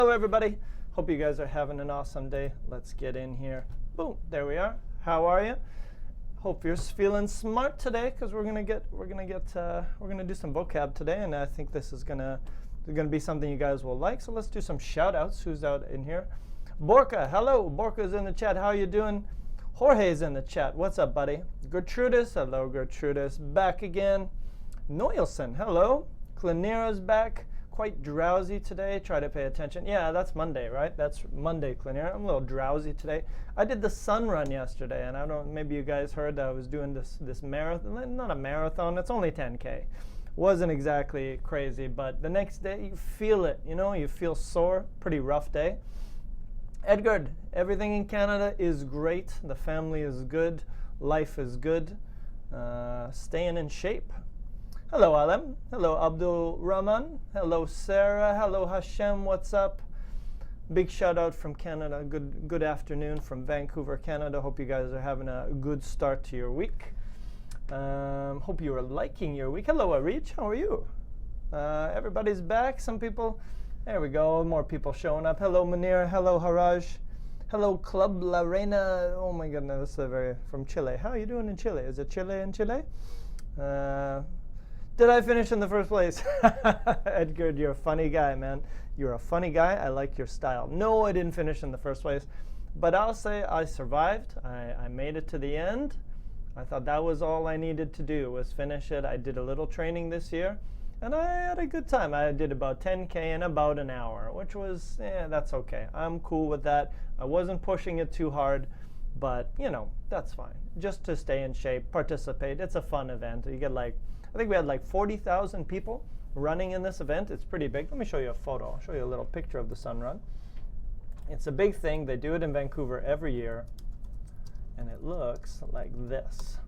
Hello everybody, hope you guys are having an awesome day. Let's get in here. Boom, there we are. How are you? Hope you're feeling smart today, because we're gonna do some vocab today, and I think this is gonna be something you guys will like. So let's do some shout outs. Who's out in here? Borka, hello. Borka's in the chat. How you doing? Jorge's in the chat. What's up, buddy? Gertrudis, hello Gertrudis. Back again. Noilson, hello. Clinera's back. Quite drowsy today. Try to pay attention. Yeah, that's Monday, right? That's Monday, Clinera. I'm a little drowsy today. I did the sun run yesterday, and I don't. Maybe you guys heard that I was doing this marathon. Not a marathon. It's only 10K. Wasn't exactly crazy, but the next day you feel it. You know, you feel sore. Pretty rough day. Edgard, everything in Canada is great. The family is good. Life is good. Staying in shape. Hello, Alem. Hello, Abdul Rahman. Hello, Sarah. Hello, Hashem. What's up? Big shout out from Canada. Good afternoon from Vancouver, Canada. Hope you guys are having a good start to your week. Hope you are liking your week. Hello, Arich. How are you? Everybody's back. Some people. There we go. More people showing up. Hello, Munir. Hello, Haraj. Hello, Club La Reina. Oh my goodness, from Chile. How are you doing in Chile? Is it Chile in Chile? Did I finish in the first place? Edgar, you're a funny guy, man. You're a funny guy. I like your style. No, I didn't finish in the first place. But I'll say I survived. I made it to the end. I thought that was all I needed to do, was finish it. I did a little training this year, and I had a good time. I did about 10K in about an hour, which was, that's okay. I'm cool with that. I wasn't pushing it too hard, but, you know, that's fine. Just to stay in shape, participate. It's a fun event. You get I think we had 40,000 people running in this event. It's pretty big. Let me show you a photo. I'll show you a little picture of the sun run. It's a big thing. They do it in Vancouver every year, and it looks like this.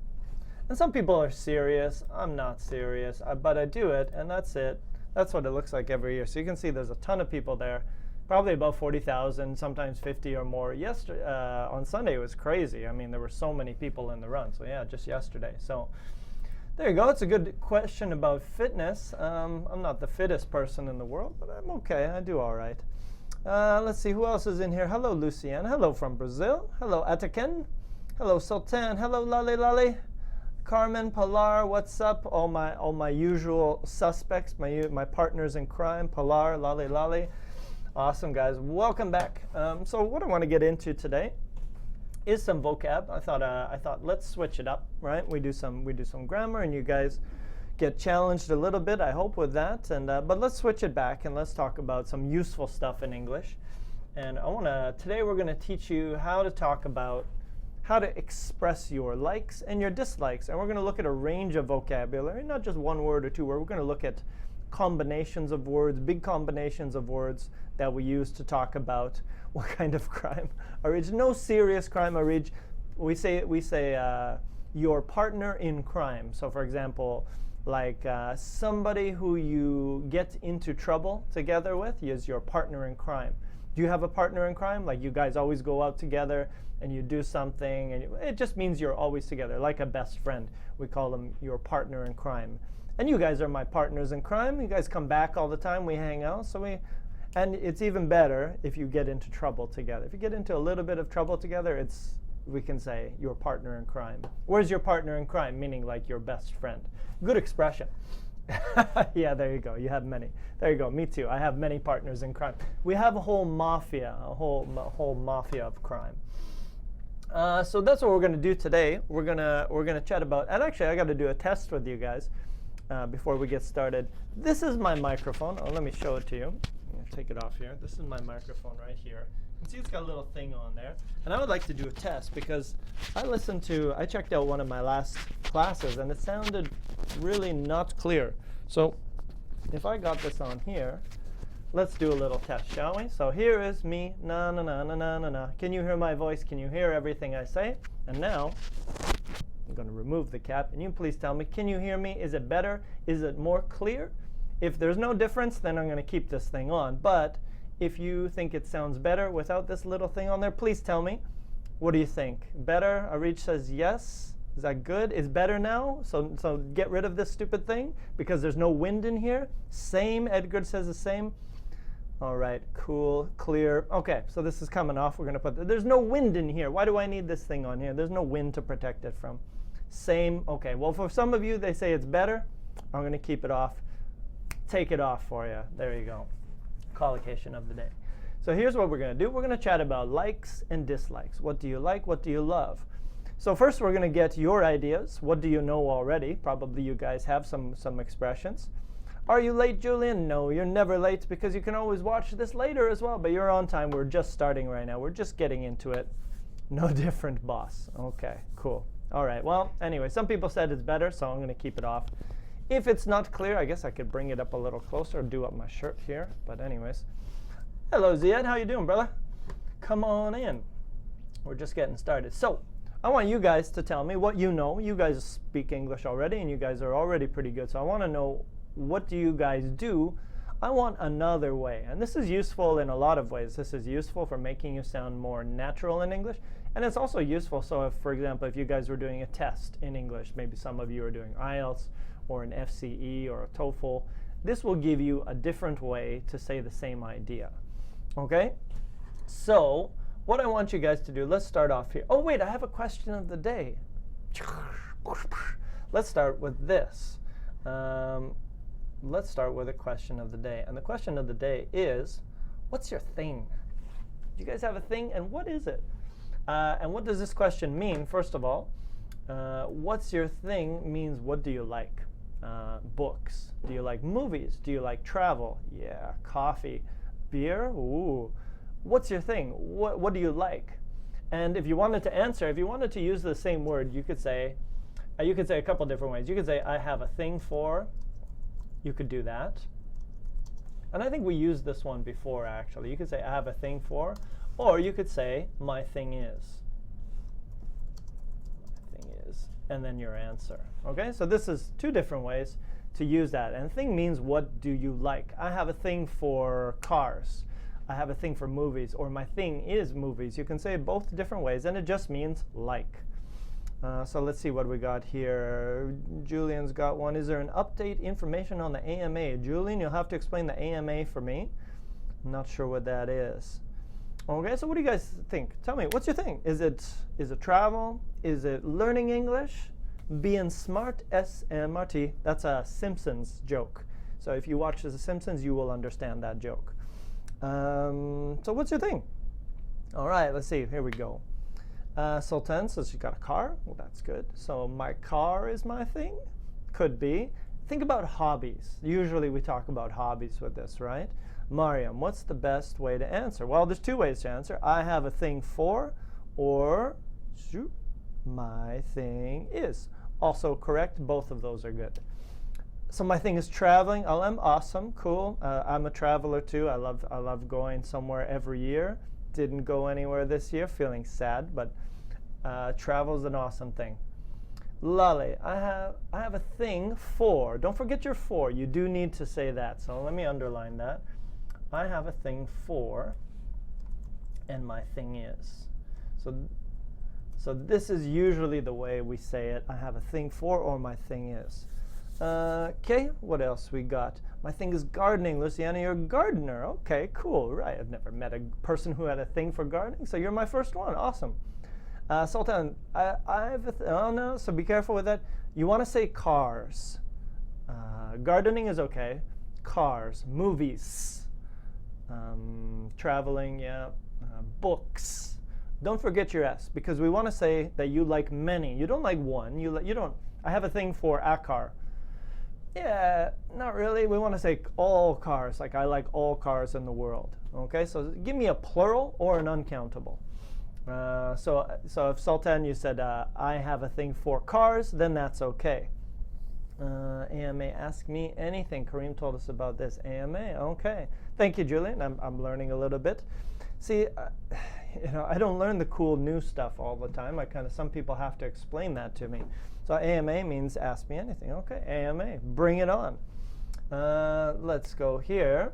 And some people are serious. I'm not serious, but I do it, and that's it. That's what it looks like every year. So you can see there's a ton of people there, probably about 40,000, sometimes 50 or more. Yesterday, on Sunday, it was crazy. I mean, there were so many people in the run. So yeah, just yesterday. So there you go. It's a good question about fitness. I'm not the fittest person in the world, but I'm okay. I do all right. Let's see, who else is in here? Hello, Luciane. Hello from Brazil. Hello, Ataken. Hello, Sultan. Hello, Lale Lale. Carmen, Pilar, what's up? All my usual suspects, my partners in crime, Pilar, Lale Lale. Awesome, guys. Welcome back. So what I want to get into today is some vocab. I thought let's switch it up, right? We do some grammar, and you guys get challenged a little bit, I hope, with that. And but let's switch it back, and let's talk about some useful stuff in English. And today we're gonna teach you how to talk about how to express your likes and your dislikes. And we're gonna look at a range of vocabulary, not just one word or two words. We're gonna look at combinations of words, big combinations of words that we use to talk about what kind of crime. No serious crime. We say your partner in crime. So for example, somebody who you get into trouble together with is your partner in crime. Do you have a partner in crime? Like you guys always go out together and you do something, and it just means you're always together, like a best friend. We call them your partner in crime. And you guys are my partners in crime. You guys come back all the time. We hang out. And it's even better if you get into trouble together. If you get into a little bit of trouble together, we can say your partner in crime. Where's your partner in crime? Meaning like your best friend. Good expression. Yeah, there you go. You have many. There you go. Me too. I have many partners in crime. We have a whole mafia, a whole mafia of crime. So that's what we're going to do today. We're gonna chat about. And actually, I got to do a test with you guys before we get started. This is my microphone. Oh, let me show it to you. Take it off here. This is my microphone right here. You can see it's got a little thing on there. And I would like to do a test because I checked out one of my last classes and it sounded really not clear. So if I got this on here, let's do a little test, shall we? So here is me, na na na na na na na. Can you hear my voice? Can you hear everything I say? And now I'm going to remove the cap, and you please tell me, can you hear me? Is it better? Is it more clear? If there's no difference, then I'm going to keep this thing on. But if you think it sounds better without this little thing on there, please tell me. What do you think? Better? Arich says yes. Is that good? Is better now? So get rid of this stupid thing because there's no wind in here. Same. Edgar says the same. All right, cool, clear. Okay, so this is coming off. We're going to put, there's no wind in here. Why do I need this thing on here? There's no wind to protect it from. Same, okay, well for some of you, they say it's better. I'm going to keep it off. Take it off for you. There you go. Collocation of the day. So here's what we're going to do. We're going to chat about likes and dislikes. What do you like? What do you love? So first we're going to get your ideas. What do you know already? Probably you guys have some expressions. Are you late, Julian? No, you're never late because you can always watch this later as well, but you're on time. We're just starting right now. We're just getting into it. No different, boss. Okay, cool. All right, well, anyway, some people said it's better, so I'm going to keep it off. If it's not clear, I guess I could bring it up a little closer, do up my shirt here. But anyways, hello, Ziad. How you doing, brother? Come on in. We're just getting started. So I want you guys to tell me what you know. You guys speak English already, and you guys are already pretty good. So I want to know, what do you guys do? I want another way. And this is useful in a lot of ways. This is useful for making you sound more natural in English. And it's also useful, so if, for example, if you guys were doing a test in English, maybe some of you are doing IELTS or an FCE or a TOEFL, this will give you a different way to say the same idea. Okay? So what I want you guys to do, let's start off here. Oh, wait, I have a question of the day. Let's start with this. Let's start with a question of the day. And the question of the day is, what's your thing? Do you guys have a thing? And what is it? And what does this question mean? First of all, what's your thing means what do you like? Books. Do you like movies? Do you like travel? Yeah. Coffee. Beer? Ooh. What's your thing? What do you like? And if you wanted to answer, if you wanted to use the same word, you could say a couple different ways. You could say, I have a thing for. You could do that. And I think we used this one before, actually. You could say, I have a thing for. Or you could say, my thing is. My thing is. And then your answer. Okay? So this is two different ways to use that. And thing means, what do you like? I have a thing for cars. I have a thing for movies. Or my thing is movies. You can say it both different ways. And it just means like. So let's see what we got here. Julian's got one. Is there an update information on the AMA? Julian, you'll have to explain the AMA for me. I'm not sure what that is. Okay, so what do you guys think? Tell me, what's your thing? Is it travel? Is it learning English? Being smart, SMRT. That's a Simpsons joke. So if you watch The Simpsons, you will understand that joke. So what's your thing? All right, let's see. Here we go. Sultan says she got a car. Well, that's good. So my car is my thing? Could be. Think about hobbies. Usually we talk about hobbies with this, right? Mariam, what's the best way to answer? Well, there's two ways to answer. I have a thing for, or my thing is. Also correct. Both of those are good. So my thing is traveling. I'm awesome. Cool. I'm a traveler too. I love going somewhere every year. Didn't go anywhere this year. Feeling sad, but travel is an awesome thing. Lale, I have a thing for. Don't forget your for. You do need to say that. So let me underline that. I have a thing for, and my thing is. So this is usually the way we say it. I have a thing for, or my thing is. Okay, what else we got? My thing is gardening. Luciana, you're a gardener. Okay, cool. Right, I've never met a person who had a thing for gardening, so you're my first one. Awesome. Sultan, I have a oh no, so be careful with that. You want to say cars. Gardening is okay. Cars, movies, traveling, yeah, books. Don't forget your S, because we want to say that you like many. You don't like one. You don't. I have a thing for a car. Yeah, not really. We want to say all cars, like I like all cars in the world. Okay, so give me a plural or an uncountable. So if Sultan, you said I have a thing for cars, then that's okay. AMA, ask me anything. Kareem told us about this. AMA, okay. Thank you, Julian. I'm learning a little bit. See, I don't learn the cool new stuff all the time. Some people have to explain that to me. So AMA means ask me anything. Okay, AMA, bring it on. Let's go here.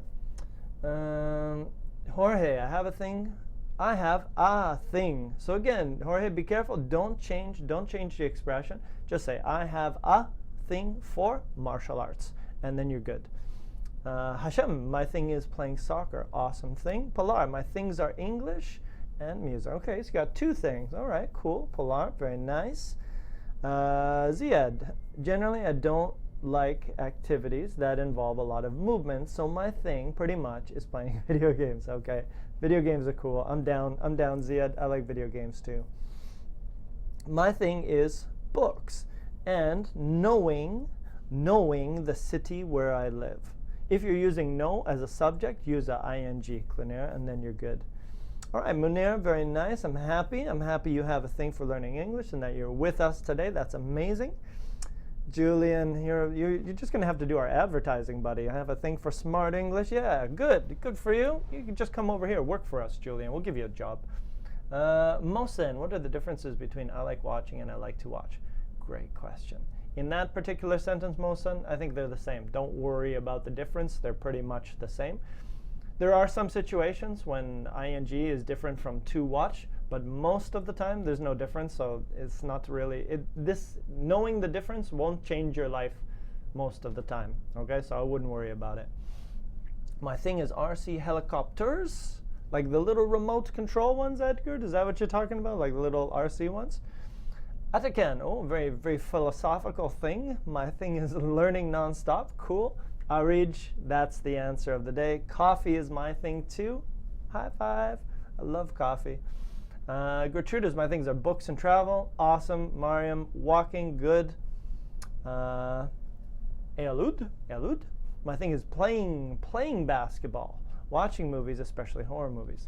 Jorge, I have a thing. I have a thing. So again, Jorge, be careful. Don't change the expression. Just say, I have a thing for martial arts. And then you're good. Hashem, my thing is playing soccer. Awesome thing. Pilar, my things are English and music. Okay, so you got 2 things. All right, cool. Pilar, very nice. Ziad, generally I don't like activities that involve a lot of movement, so my thing pretty much is playing video games. Okay, video games are cool. I'm down, Ziad. I like video games too. My thing is books and knowing the city where I live. If you're using know as a subject, use a ing, Clinaire, and then you're good. All right, Munir, very nice. I'm happy. I'm happy you have a thing for learning English and that you're with us today. That's amazing. Julian, you're just going to have to do our advertising, buddy. I have a thing for Smrt English. Yeah, good. Good for you. You can just come over here, work for us, Julian. We'll give you a job. Mohsen, what are the differences between I like watching and I like to watch? Great question. In that particular sentence, Mohsen, I think they're the same. Don't worry about the difference. They're pretty much the same. There are some situations when ing is different from to watch, but most of the time there's no difference, so it's not really, knowing the difference won't change your life most of the time, okay? So I wouldn't worry about it. My thing is RC helicopters, like the little remote control ones, Edgar? Is that what you're talking about, like the little RC ones? Atakan, oh, very, very philosophical thing. My thing is learning nonstop, cool. Arij, that's the answer of the day. Coffee is my thing too. High five. I love coffee. Gertrude's, my things are books and travel. Awesome. Mariam, walking, good. Elud, my thing is playing basketball. Watching movies, especially horror movies.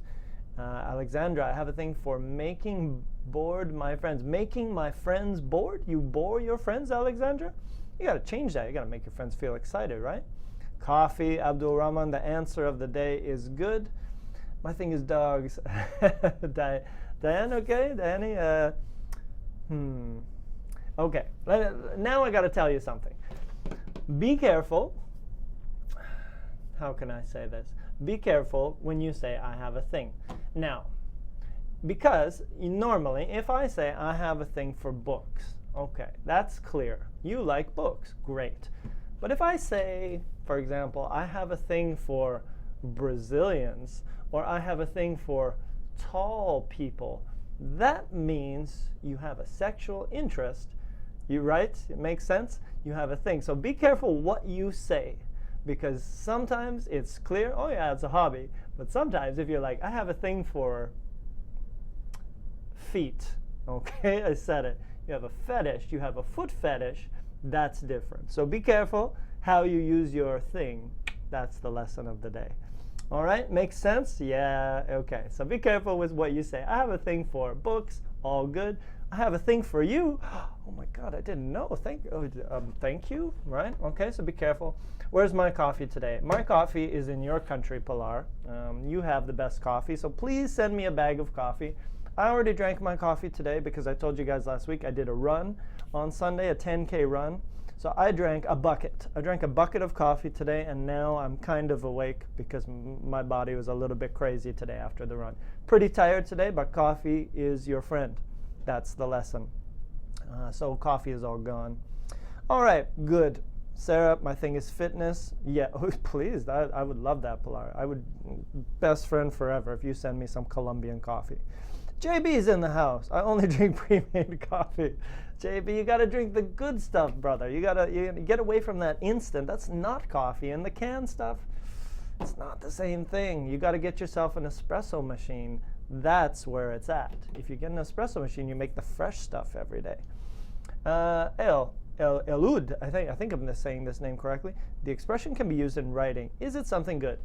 Alexandra, I have a thing for making bored my friends. Making my friends bored? You bore your friends, Alexandra? You got to change that. You got to make your friends feel excited, right? Coffee, Abdul Rahman, the answer of the day is good. My thing is dogs. Diane, okay? Diane, okay. Now I got to tell you something. Be careful. How can I say this? Be careful when you say I have a thing. Now, because normally if I say I have a thing for books, okay, that's clear. You like books, great. But if I say, for example, I have a thing for Brazilians, or I have a thing for tall people, that means you have a sexual interest. You right? It makes sense? You have a thing. So be careful what you say, because sometimes it's clear, oh yeah, it's a hobby. But sometimes if you're like, I have a thing for feet, okay, I said it. You have a fetish, you have a foot fetish, that's different. So be careful how you use your thing. That's the lesson of the day. All right, makes sense? Yeah, okay. So be careful with what you say. I have a thing for books, all good. I have a thing for you. Oh my God, I didn't know. Thank you, right? Okay, so be careful. Where's my coffee today? My coffee is in your country, Pilar. You have the best coffee, so please send me a bag of coffee. I already drank my coffee today because I told you guys last week I did a run on Sunday, a 10K run. So I drank a bucket. I drank a bucket of coffee today, and now I'm kind of awake because my body was a little bit crazy today after the run. Pretty tired today, but coffee is your friend. That's the lesson. So coffee is all gone. All right, good. Sarah, my thing is fitness. Yeah, please, I would love that, Pilar. I would, best friend forever if you send me some Colombian coffee. JB's in the house. I only drink pre-made coffee. JB, you got to drink the good stuff, brother. You get away from that instant. That's not coffee. And the canned stuff, it's not the same thing. You got to get yourself an espresso machine. That's where it's at. If you get an espresso machine, you make the fresh stuff every day. Elud, I think I'm saying this name correctly. The expression can be used in writing. Is it something good?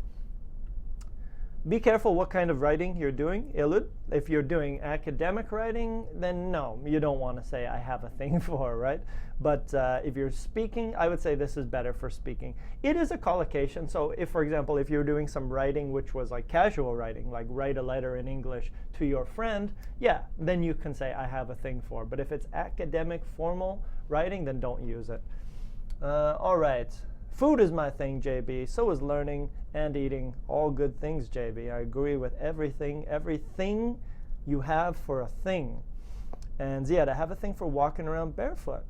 Be careful what kind of writing you're doing, Elud. If you're doing academic writing, then no, you don't want to say I have a thing for, right? But if you're speaking, I would say this is better for speaking. It is a collocation. So if, for example, if you're doing some writing which was like casual writing, like write a letter in English to your friend, yeah, then you can say I have a thing for. But if it's academic, formal writing, then don't use it. All right. Food is my thing, JB. So is learning and eating. All good things, JB. I agree with everything you have for a thing. And Ziad, I have a thing for walking around barefoot.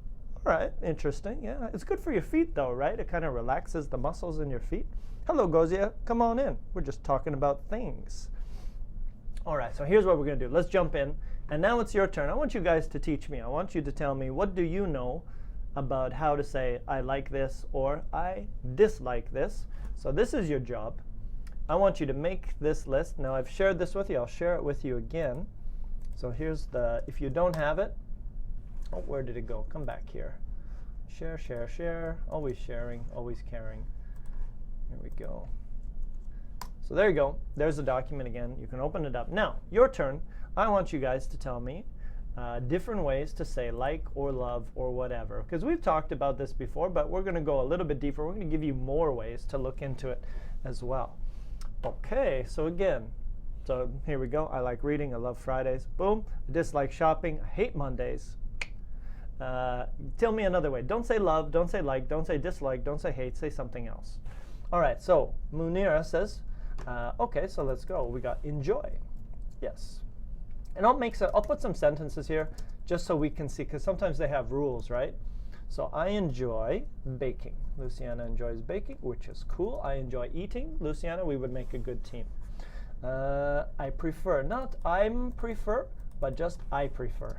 All right, interesting. Yeah, it's good for your feet though, right? It kind of relaxes the muscles in your feet. Hello, Gozia. Come on in. We're just talking about things. All right, so here's what we're going to do. Let's jump in. And now it's your turn. I want you guys to teach me. I want you to tell me, what do you know about how to say I like this or I dislike this? So this is your job. I want you to make this list. Now I've shared this with you. I'll share it with you again. So here's the, if you don't have it, oh, where did it go? Come back here. Share, share, share. Always sharing, always caring. Here we go. So there you go. There's the document again. You can open it up. Now, your turn. I want you guys to tell me different ways to say like or love or whatever. Because we've talked about this before, but we're going to go a little bit deeper. We're going to give you more ways to look into it as well. Okay, so again, so here we go. I like reading. I love Fridays. Boom. I dislike shopping. I hate Mondays. Tell me another way. Don't say love. Don't say like. Don't say dislike. Don't say hate. Say something else. All right, so Munira says, okay, so let's go. We got enjoy. Yes. And I'll put some sentences here just so we can see, because sometimes they have rules, right? So I enjoy baking. Luciana enjoys baking, which is cool. I enjoy eating. Luciana, we would make a good team. I prefer, not I'm prefer, but just I prefer.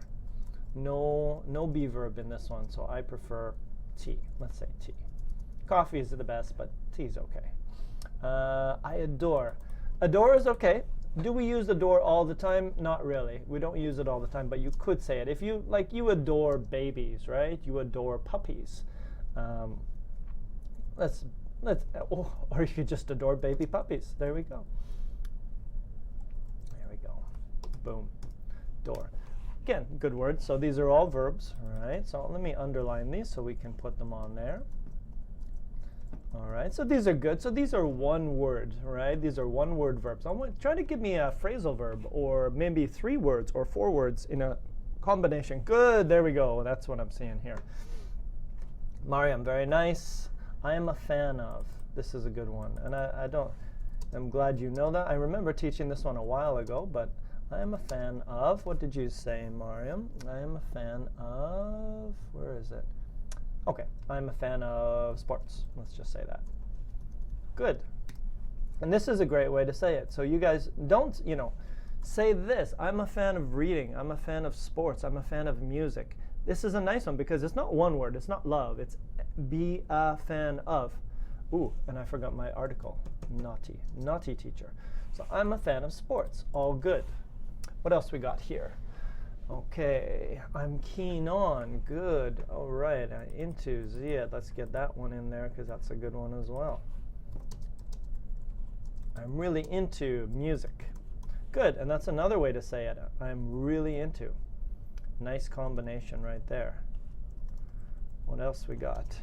No be verb in this one, so I prefer tea. Let's say tea. Coffee is the best, but tea's okay. I adore. Adore is okay. Do we use adore all the time? Not really. We don't use it all the time, but you could say it. If you, like, you adore babies, right? You adore puppies. Or you just adore baby puppies. There we go. There we go. Boom. Adore. Again, good word. So these are all verbs, right? So let me underline these so we can put them on there. All right, so these are good. So these are one word, right? These are one word verbs. Try to give me a phrasal verb or maybe 3 words or 4 words in a combination. Good, there we go. That's what I'm seeing here. Mariam, very nice. I am a fan of. This is a good one. And I'm glad you know that. I remember teaching this one a while ago, but I am a fan of, what did you say, Mariam? I am a fan of, where is it? Okay, I'm a fan of sports. Let's just say that. Good. And this is a great way to say it. So you guys don't, say this. I'm a fan of reading. I'm a fan of sports. I'm a fan of music. This is a nice one because it's not one word. It's not love. It's be a fan of. Ooh, and I forgot my article. Naughty. Naughty teacher. So I'm a fan of sports. All good. What else we got here? Okay, I'm keen on. Good. All right, into Ziad. Let's get that one in there because that's a good one as well. I'm really into music. Good, and that's another way to say it. I'm really into. Nice combination right there. What else we got?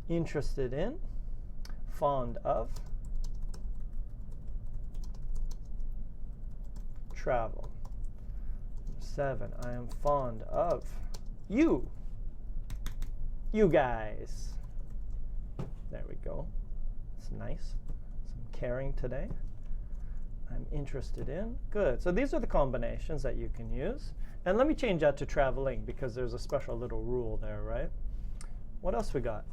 Interested in. Fond of. Travel. 7, I am fond of you. You guys. There we go. It's nice. Some caring today. I'm interested in. Good. So these are the combinations that you can use. And let me change that to traveling because there's a special little rule there, right? What else we got?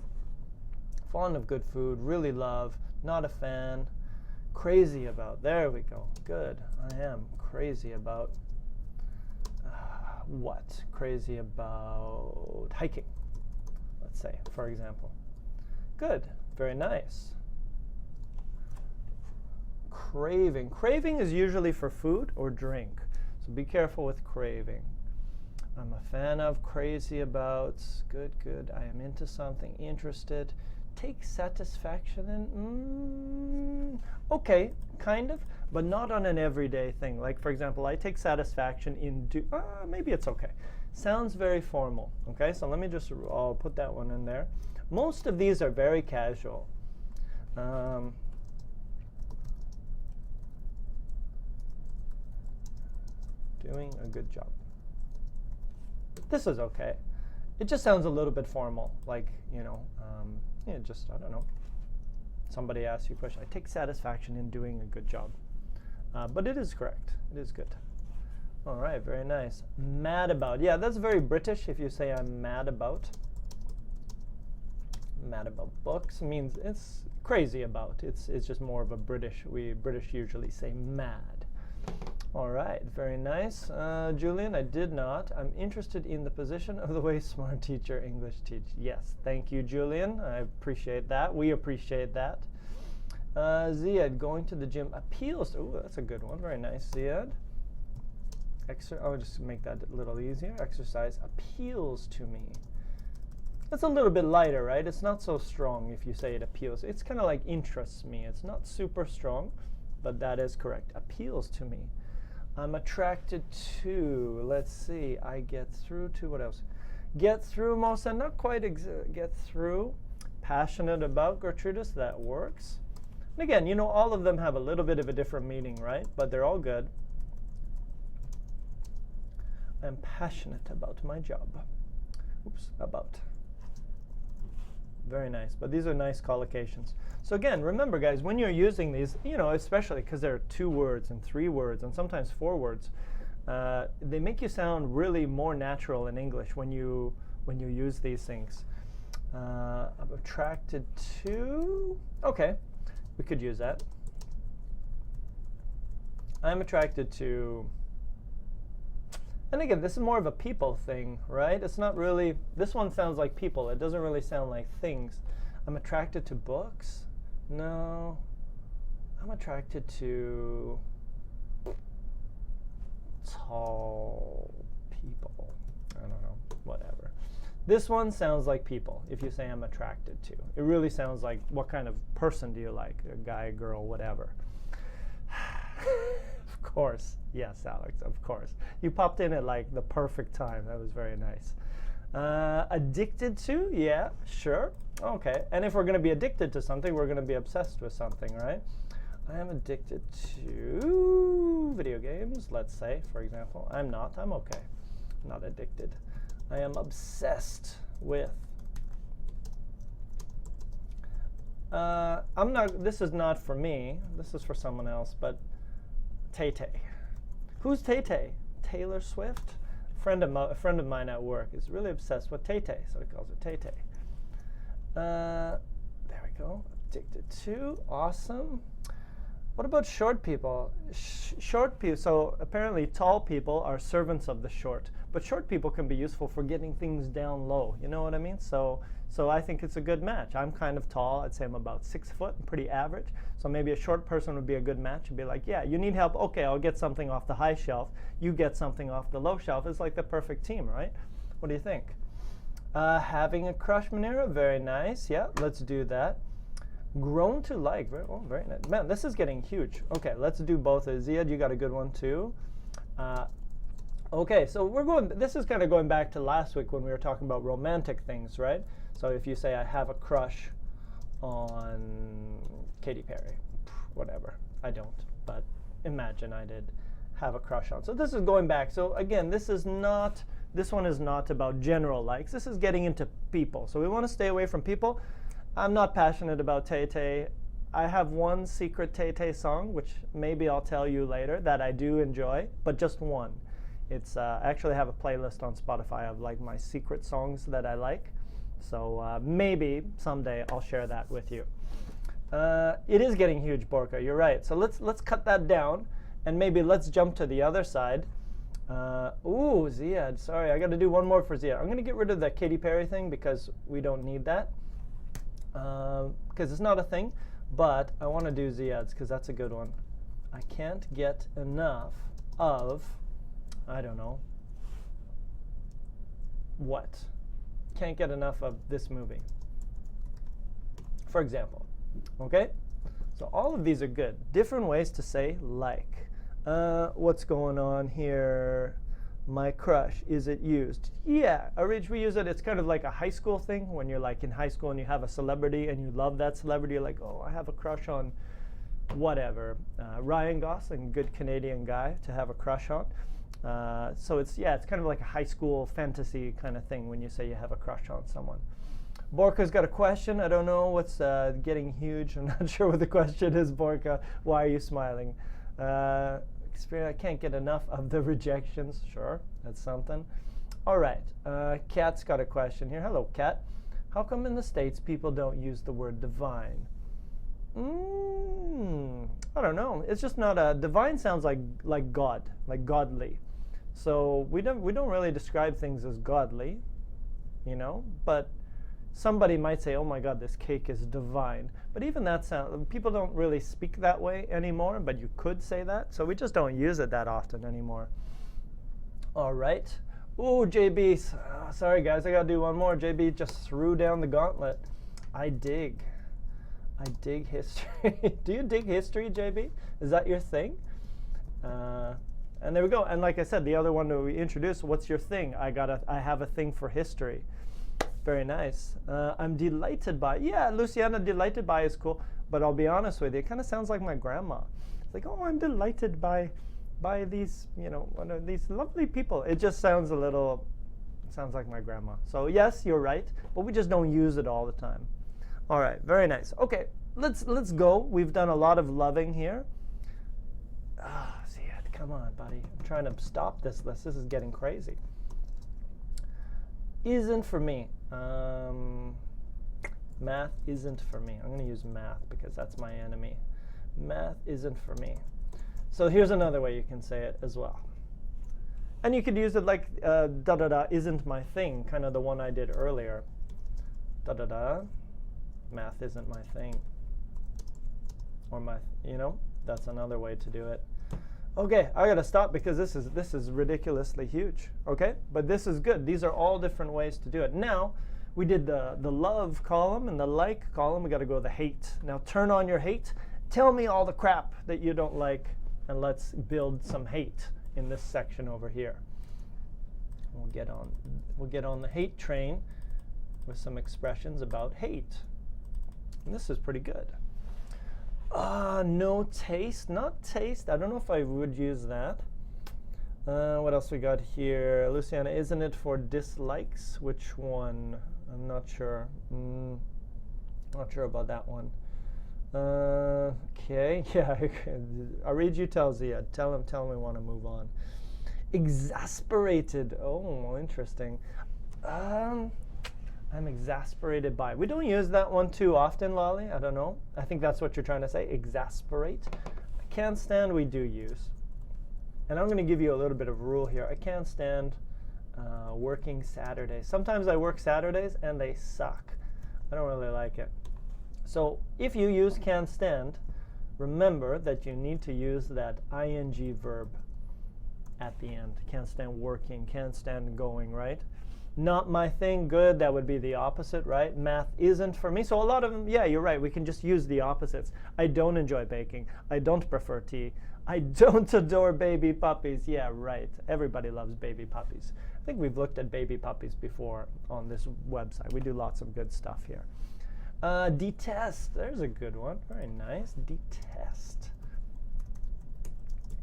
Fond of good food, really love, not a fan, crazy about. There we go. Good. I am crazy about what? Crazy about hiking, let's say, for example. Good. Very nice. Craving. Craving is usually for food or drink, so be careful with craving. I'm a fan of, crazy about. Good, good. I am into something, interested. Take satisfaction in, okay, kind of, but not on an everyday thing. Like, for example, I take satisfaction in, maybe it's okay. Sounds very formal, okay? So let me just, I'll put that one in there. Most of these are very casual. Doing a good job. This is okay. It just sounds a little bit formal, like, just, I don't know. Somebody asks you a question. I take satisfaction in doing a good job. But it is correct. It is good. All right, very nice. Mad about. Yeah, that's very British if you say I'm mad about. Mad about books means it's crazy about. It's just more of a British. We British usually say mad. All right, very nice. Julian, I did not. I'm interested in the position of the way smart teacher English teach. Yes, thank you, Julian. I appreciate that. We appreciate that. Ziad, going to the gym appeals. Oh, that's a good one. Very nice, Ziad. I'll just make that a little easier. Exercise appeals to me. It's a little bit lighter, right? It's not so strong if you say it appeals. It's kind of like interests me. It's not super strong, but that is correct. Appeals to me. I'm attracted to, let's see, I get through to, what else? Get through most, and not quite get through. Passionate about, Gertrudis, that works. And again, you know, all of them have a little bit of a different meaning, right? But they're all good. I'm passionate about my job. Oops, about. Very nice, but these are nice collocations. So again, remember guys, when you're using these, you know, especially because there are 2 words and 3 words and sometimes 4 words, they make you sound really more natural in English when you use these things. I'm attracted to, okay, we could use that. I'm attracted to, and again, this is more of a people thing, right? It's not really, this one sounds like people. It doesn't really sound like things. I'm attracted to books? No. I'm attracted to tall people. I don't know, whatever. This one sounds like people, if you say I'm attracted to. It really sounds like, what kind of person do you like? A guy, girl, whatever. Of course. Yes, Alex, of course. You popped in at like the perfect time. That was very nice. Addicted to? Yeah, sure. Okay. And if we're going to be addicted to something, we're going to be obsessed with something, right? I am addicted to video games, let's say, for example. I'm not. I'm okay. Not addicted. I am obsessed with. I'm not. This is not for me. This is for someone else, but Tay Tay. Who's Tay Tay? Taylor Swift? A friend of mine at work is really obsessed with Tay Tay, so he calls her Tay Tay. There we go. Addicted to. Awesome. What about short people? Short people. So apparently tall people are servants of the short, but short people can be useful for getting things down low. You know what I mean? So I think it's a good match. I'm kind of tall. I'd say I'm about 6 foot, pretty average. So maybe a short person would be a good match. You'd be like, yeah, you need help. Okay, I'll get something off the high shelf. You get something off the low shelf. It's like the perfect team, right? What do you think? Having a crush, Manera, very nice. Yeah, let's do that. Grown to like, very nice. Man, this is getting huge. Okay, let's do both. Ziad, you got a good one too. Okay, so this is kind of going back to last week when we were talking about romantic things, right? So if you say I have a crush on Katy Perry, whatever, I don't, but imagine I did have a crush on. So this is going back. So again, this one is not about general likes. This is getting into people. So we want to stay away from people. I'm not passionate about Tay Tay. I have one secret Tay Tay song, which maybe I'll tell you later, that I do enjoy, but just one. It's I actually have a playlist on Spotify of like my secret songs that I like. So maybe someday I'll share that with you. It is getting huge, Borka. You're right. So let's cut that down, and maybe let's jump to the other side. Ooh, Ziad. Sorry, I got to do one more for Ziad. I'm going to get rid of the Katy Perry thing because we don't need that. Because it's not a thing, but I want to do Ziad's because that's a good one. I can't get enough of, I don't know, what? Can't get enough of this movie, for example. Okay? So all of these are good. Different ways to say like. What's going on here? My crush, is it used? Yeah, we use it. It's kind of like a high school thing when you're like in high school and you have a celebrity and you love that celebrity. You're like, oh, I have a crush on whatever. Ryan Gosling, good Canadian guy to have a crush on. So it's kind of like a high school fantasy kind of thing when you say you have a crush on someone. Borka's got a question. I don't know what's getting huge. I'm not sure what the question is, Borka. Why are you smiling? I can't get enough of the rejections. Sure, that's something. All right, Kat's got a question here. Hello, Kat. How come in the States people don't use the word divine? I don't know. It's just not a divine. Sounds like God, like godly. So we don't really describe things as godly, you know. But somebody might say, "Oh my God, this cake is divine." But even that sound, people don't really speak that way anymore. But you could say that. So we just don't use it that often anymore. All right. Ooh, JB. Sorry guys, I gotta do one more. JB just threw down the gauntlet. I dig history. Do you dig history, JB? Is that your thing? And there we go. And like I said, the other one that we introduced, what's your thing? I have a thing for history. Very nice. I'm delighted by. Yeah, Luciana, delighted by is cool. But I'll be honest with you, it kind of sounds like my grandma. It's like, oh, I'm delighted by these, you know, these lovely people. It just sounds sounds like my grandma. So yes, you're right, but we just don't use it all the time. All right, very nice. Okay, let's go. We've done a lot of loving here. Ziad, come on, buddy. I'm trying to stop this list. This is getting crazy. Isn't for me. Math isn't for me. I'm going to use math because that's my enemy. Math isn't for me. So here's another way you can say it as well. And you could use it like da-da-da isn't my thing, kind of the one I did earlier. Da-da-da, math isn't my thing. Or you know, that's another way to do it. Okay, I gotta stop because this is ridiculously huge. Okay, but this is good. These are all different ways to do it. Now, we did the love column and the like column. We gotta go to the hate. Now turn on your hate. Tell me all the crap that you don't like, and let's build some hate in this section over here. We'll get on the hate train with some expressions about hate. And this is pretty good. No taste, not taste. I don't know if I would use that. What else we got here? Luciana, isn't it for dislikes? Which one? I'm not sure. Not sure about that one. Okay, yeah, I'll read you tell Ziad. Tell him we want to move on. Exasperated. Oh, interesting. I'm exasperated by. We don't use that one too often, Lolly. I don't know. I think that's what you're trying to say. Exasperate. I can't stand we do use. And I'm going to give you a little bit of rule here. I can't stand working Saturdays. Sometimes I work Saturdays and they suck. I don't really like it. So if you use can't stand, remember that you need to use that ing verb at the end. Can't stand working, can't stand going, right? Not my thing, good. That would be the opposite, right? Math isn't for me. So a lot of them, yeah, you're right. We can just use the opposites. I don't enjoy baking. I don't prefer tea. I don't adore baby puppies. Yeah, right. Everybody loves baby puppies. I think we've looked at baby puppies before on this website. We do lots of good stuff here. Detest. There's a good one. Very nice. Detest.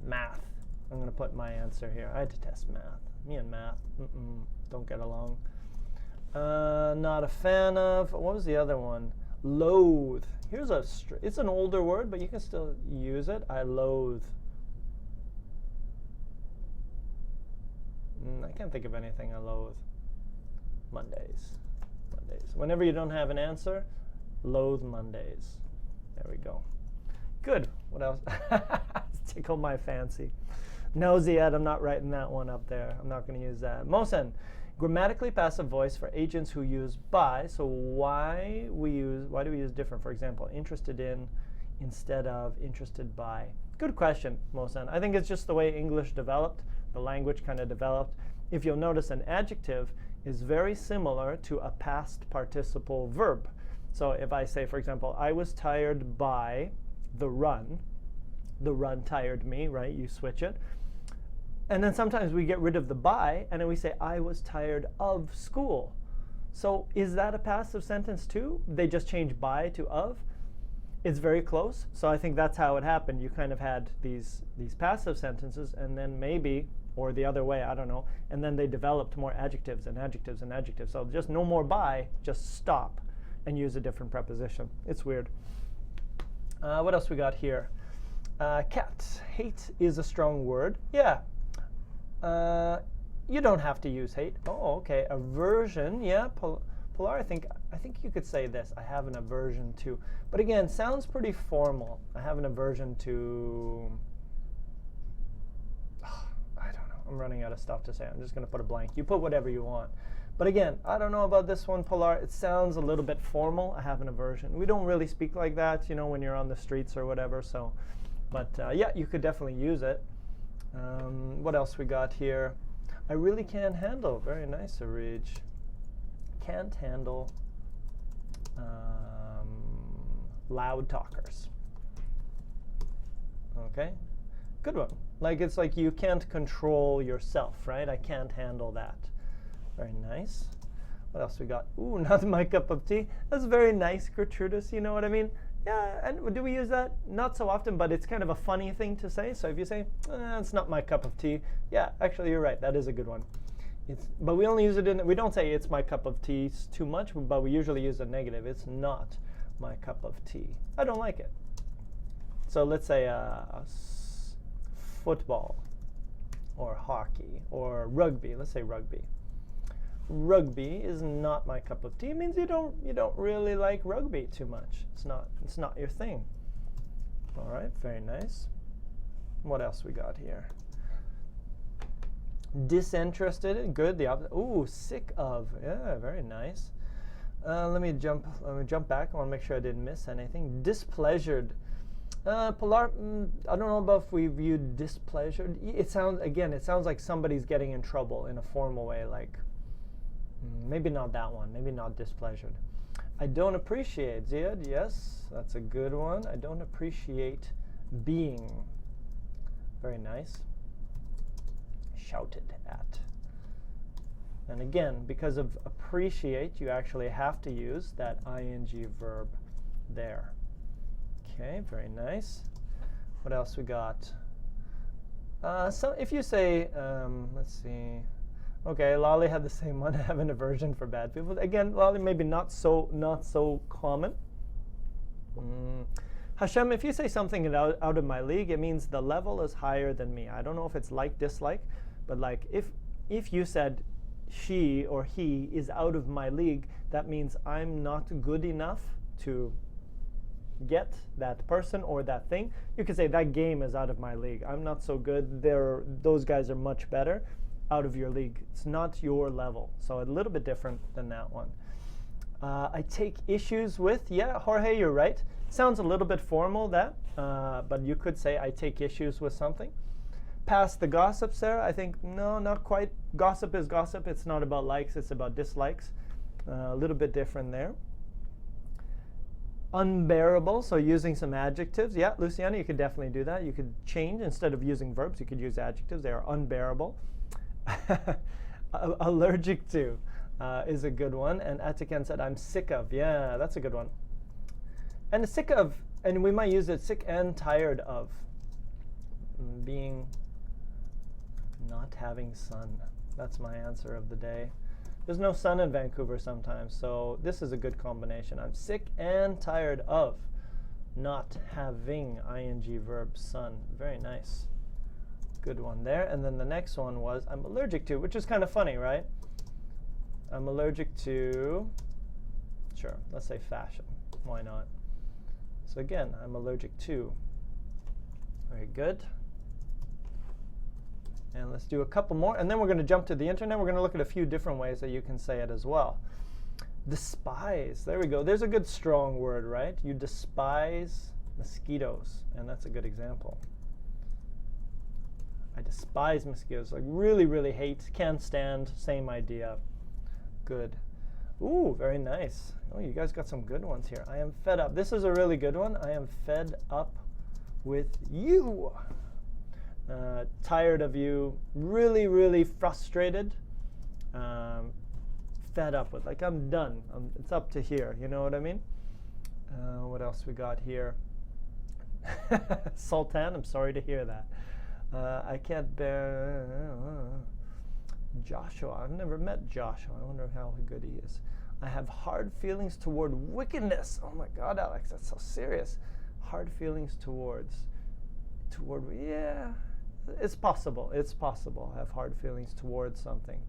Math. I'm going to put my answer here. I detest math. Me and math. Don't get along. Not a fan of. What was the other one? Loathe. Here's it's an older word, but you can still use it. I loathe. I can't think of anything I loathe. Mondays. Whenever you don't have an answer, loathe Mondays. There we go. Good. What else? Tickle my fancy. No, Ziad, I'm not writing that one up there. I'm not going to use that. Mohsen, grammatically passive voice for agents who use by. So why do we use different? For example, interested in instead of interested by. Good question, Mohsen. I think it's just the way English developed. The language kind of developed. If you'll notice, an adjective is very similar to a past participle verb. So if I say, for example, I was tired by the run tired me, right? You switch it. And then sometimes we get rid of the by, and then we say, I was tired of school. So is that a passive sentence too? They just change by to of? It's very close. So I think that's how it happened. You kind of had these passive sentences, and then maybe, or the other way, I don't know, and then they developed more adjectives and adjectives and adjectives. So just no more by, just stop and use a different preposition. It's weird. What else we got here? Cat. Hate is a strong word. Yeah. You don't have to use hate. Oh, okay. Aversion. Yeah. Pilar, I think I think you could say this, I have an aversion to. But again, sounds pretty formal. I have an aversion to, I don't know. I'm running out of stuff to say. I'm just going to put a blank. You put whatever you want. But again, I don't know about this one, Pilar. It sounds a little bit formal. I have an aversion. We don't really speak like that, you know, when you're on the streets or whatever. So, but yeah, you could definitely use it. What else we got here? I really can't handle. Very nice, Arij. Can't handle loud talkers. Okay, good one. Like it's like you can't control yourself, right? I can't handle that. Very nice. What else we got? Ooh, not my cup of tea. That's very nice, Gertrudis. You know what I mean? Yeah, and do we use that? Not so often, but it's kind of a funny thing to say. So if you say, it's not my cup of tea, yeah, actually you're right. That is a good one. But we only use it in, we don't say it's my cup of tea too much, but we usually use a negative. It's not my cup of tea. I don't like it. So let's say football or hockey or rugby. Let's say rugby. Rugby is not my cup of tea. It means you don't really like rugby too much. It's not your thing. All right, very nice. What else we got here? Disinterested, good. The opposite. Ooh, sick of. Yeah, very nice. Let me jump back. I want to make sure I didn't miss anything. Displeasured. Pilar, I don't know about if we view displeasured. It sounds like somebody's getting in trouble in a formal way, like maybe not that one, maybe not displeasured. I don't appreciate, Ziad, yes, that's a good one. I don't appreciate being. Very nice. Shouted at. And again, because of appreciate, you actually have to use that ing verb there. Okay, very nice. What else we got? So if you say, let's see. Okay, Lolly had the same one. I have an aversion for bad people. Again, Lolly, maybe not so common. Hashem, if you say something out of my league, it means the level is higher than me. I don't know if it's like dislike, but like if you said she or he is out of my league, that means I'm not good enough to get that person or that thing. You could say that game is out of my league. I'm not so good. Those guys are much better. Out of your league. It's not your level. So a little bit different than that one. I take issues with, yeah, Jorge, you're right. Sounds a little bit formal, that, but you could say I take issues with something. Pass the gossip, Sarah. I think, no, not quite. Gossip is gossip. It's not about likes, it's about dislikes. A little bit different there. Unbearable, so using some adjectives. Yeah, Luciana, you could definitely do that. You could change, instead of using verbs, you could use adjectives. They are unbearable. Allergic to is a good one. And Atiken said, I'm sick of. Yeah, that's a good one. And sick of, and we might use it, sick and tired of being not having sun. That's my answer of the day. There's no sun in Vancouver sometimes, so this is a good combination. I'm sick and tired of not having ing verb sun. Very nice. Good one there. And then the next one was I'm allergic to, which is kind of funny, right? I'm allergic to, sure, let's say fashion. Why not? So again, I'm allergic to. Very good. And let's do a couple more, and then we're going to jump to the internet. We're going to look at a few different ways that you can say it as well. Despise. There we go. There's a good strong word, right? You despise mosquitoes, and that's a good example. I despise mosquitoes. Like really, really hate, can't stand, same idea. Good. Ooh, very nice. Oh, you guys got some good ones here. I am fed up. This is a really good one. I am fed up with you. Tired of you. Really, really frustrated. Fed up with. Like, I'm done. It's up to here. You know what I mean? What else we got here? Sultan, I'm sorry to hear that. I can't bear Joshua. I've never met Joshua. I wonder how good he is. I have hard feelings toward wickedness. Oh my God, Alex, that's so serious. Hard feelings toward, yeah, it's possible. It's possible. I have hard feelings towards something.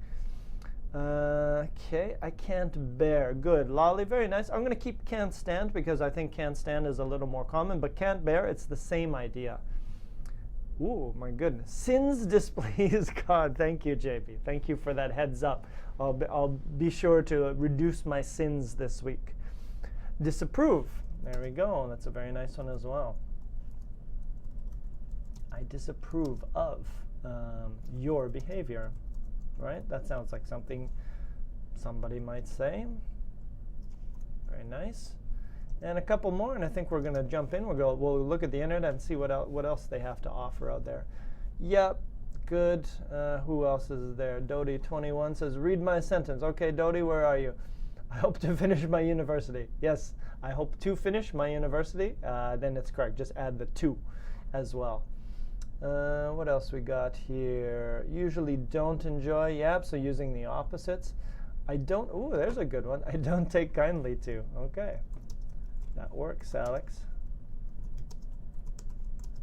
Okay, I can't bear. Good. Lolly, very nice. I'm going to keep can't stand because I think can't stand is a little more common, but can't bear, it's the same idea. Ooh, my goodness. Sins displease God. Thank you, JP. Thank you for that heads up. I'll be sure to reduce my sins this week. Disapprove. There we go. That's a very nice one as well. I disapprove of your behavior. Right? That sounds like something somebody might say. Very nice. And a couple more, and I think we're going to jump in. We'll look at the internet and see what else they have to offer out there. Yep, good. Who else is there? Dodie21 says, read my sentence. Okay, Dodie, where are you? I hope to finish my university. Yes, I hope to finish my university. Then it's correct. Just add the to as well. What else we got here? Usually don't enjoy. Yep, so using the opposites. I don't, ooh, there's a good one. I don't take kindly to. Okay. That works, Alex.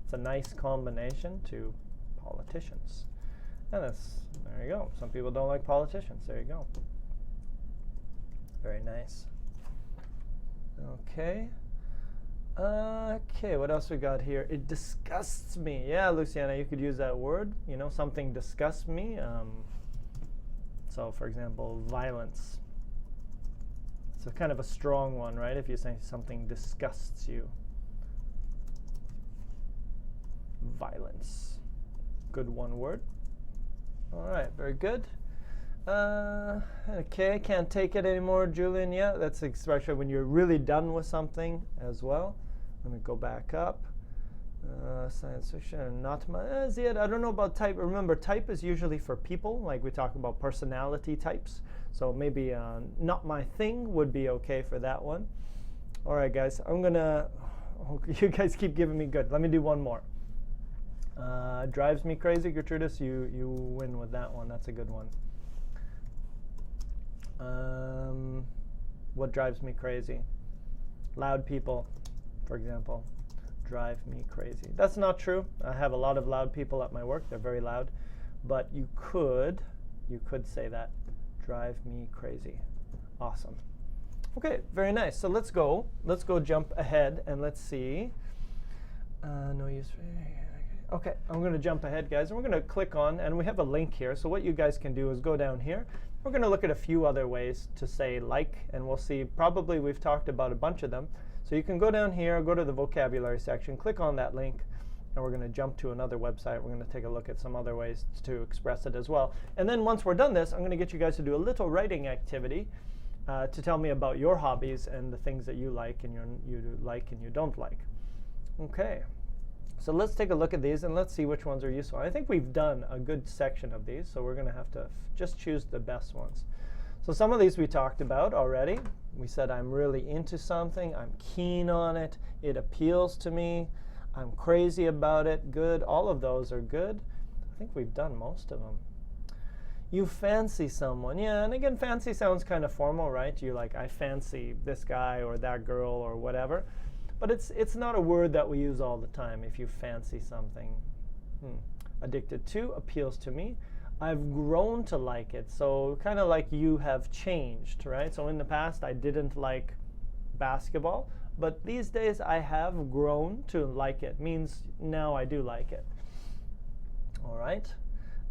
It's a nice combination to politicians. And there you go. Some people don't like politicians. There you go. Very nice. Okay. Okay, what else we got here? It disgusts me. Yeah, Luciana, you could use that word. You know, something disgusts me. So, for example, violence. It's a kind of a strong one, right? If you say something disgusts you. Violence. Good one word. All right, very good. Okay, I can't take it anymore, Julian. Yeah, that's especially when you're really done with something as well. Let me go back up. Science fiction, not my, Ziad, I don't know about type. Remember, type is usually for people, like we talk about personality types. So maybe not my thing would be okay for that one. All right, guys, I'm gonna, you guys keep giving me good. Let me do one more. Drives me crazy, Gertrudis, you win with that one. That's a good one. What drives me crazy? Loud people, for example, drive me crazy. That's not true. I have a lot of loud people at my work. They're very loud. But you could say that. Drive me crazy. Awesome. Okay, very nice. So let's go jump ahead and let's see. No use. Okay, I'm going to jump ahead, guys, and we're going to click on, and we have a link here. So what you guys can do is go down here. We're going to look at a few other ways to say like, and we'll see. Probably we've talked about a bunch of them. So you can go down here, go to the vocabulary section, click on that link, and we're going to jump to another website. We're going to take a look at some other ways to express it as well. And then once we're done this, I'm going to get you guys to do a little writing activity to tell me about your hobbies and the things that you like and you like and you don't like. Okay. So let's take a look at these and let's see which ones are useful. I think we've done a good section of these, so we're going to have to just choose the best ones. So some of these we talked about already. We said I'm really into something, I'm keen on it, it appeals to me, I'm crazy about it. Good. All of those are good. I think we've done most of them. You fancy someone. Yeah, and again, fancy sounds kind of formal, right? You like, I fancy this guy or that girl or whatever. But it's not a word that we use all the time if you fancy something. Addicted to, appeals to me. I've grown to like it. So kind of like you have changed, right? So in the past, I didn't like basketball. But these days, I have grown to like it. Means now I do like it. All right.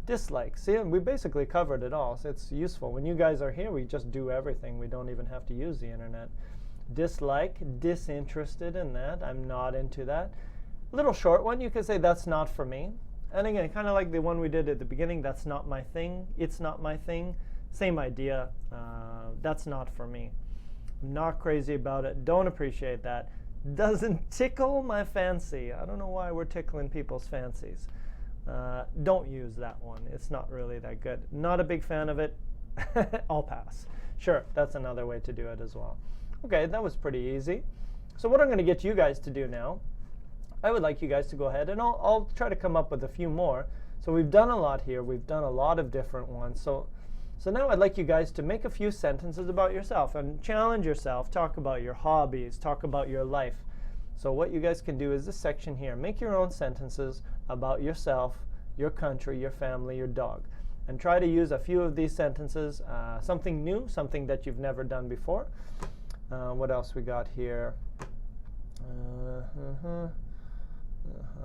Dislike. See, we basically covered it all. So it's useful. When you guys are here, we just do everything. We don't even have to use the internet. Dislike, disinterested in that. I'm not into that. Little short one, you could say that's not for me. And again, kind of like the one we did at the beginning, that's not my thing. It's not my thing. Same idea. That's not for me. I'm not crazy about it. Don't appreciate that. Doesn't tickle my fancy. I don't know why we're tickling people's fancies. Don't use that one. It's not really that good. Not a big fan of it. I'll pass. Sure, that's another way to do it as well. Okay, that was pretty easy. So what I'm going to get you guys to do now, I would like you guys to go ahead and I'll try to come up with a few more. So we've done a lot here. We've done a lot of different ones. So now I'd like you guys to make a few sentences about yourself and challenge yourself. Talk about your hobbies. Talk about your life. So what you guys can do is this section here. Make your own sentences about yourself, your country, your family, your dog. and try to use a few of these sentences, something new, something that you've never done before. What else we got here?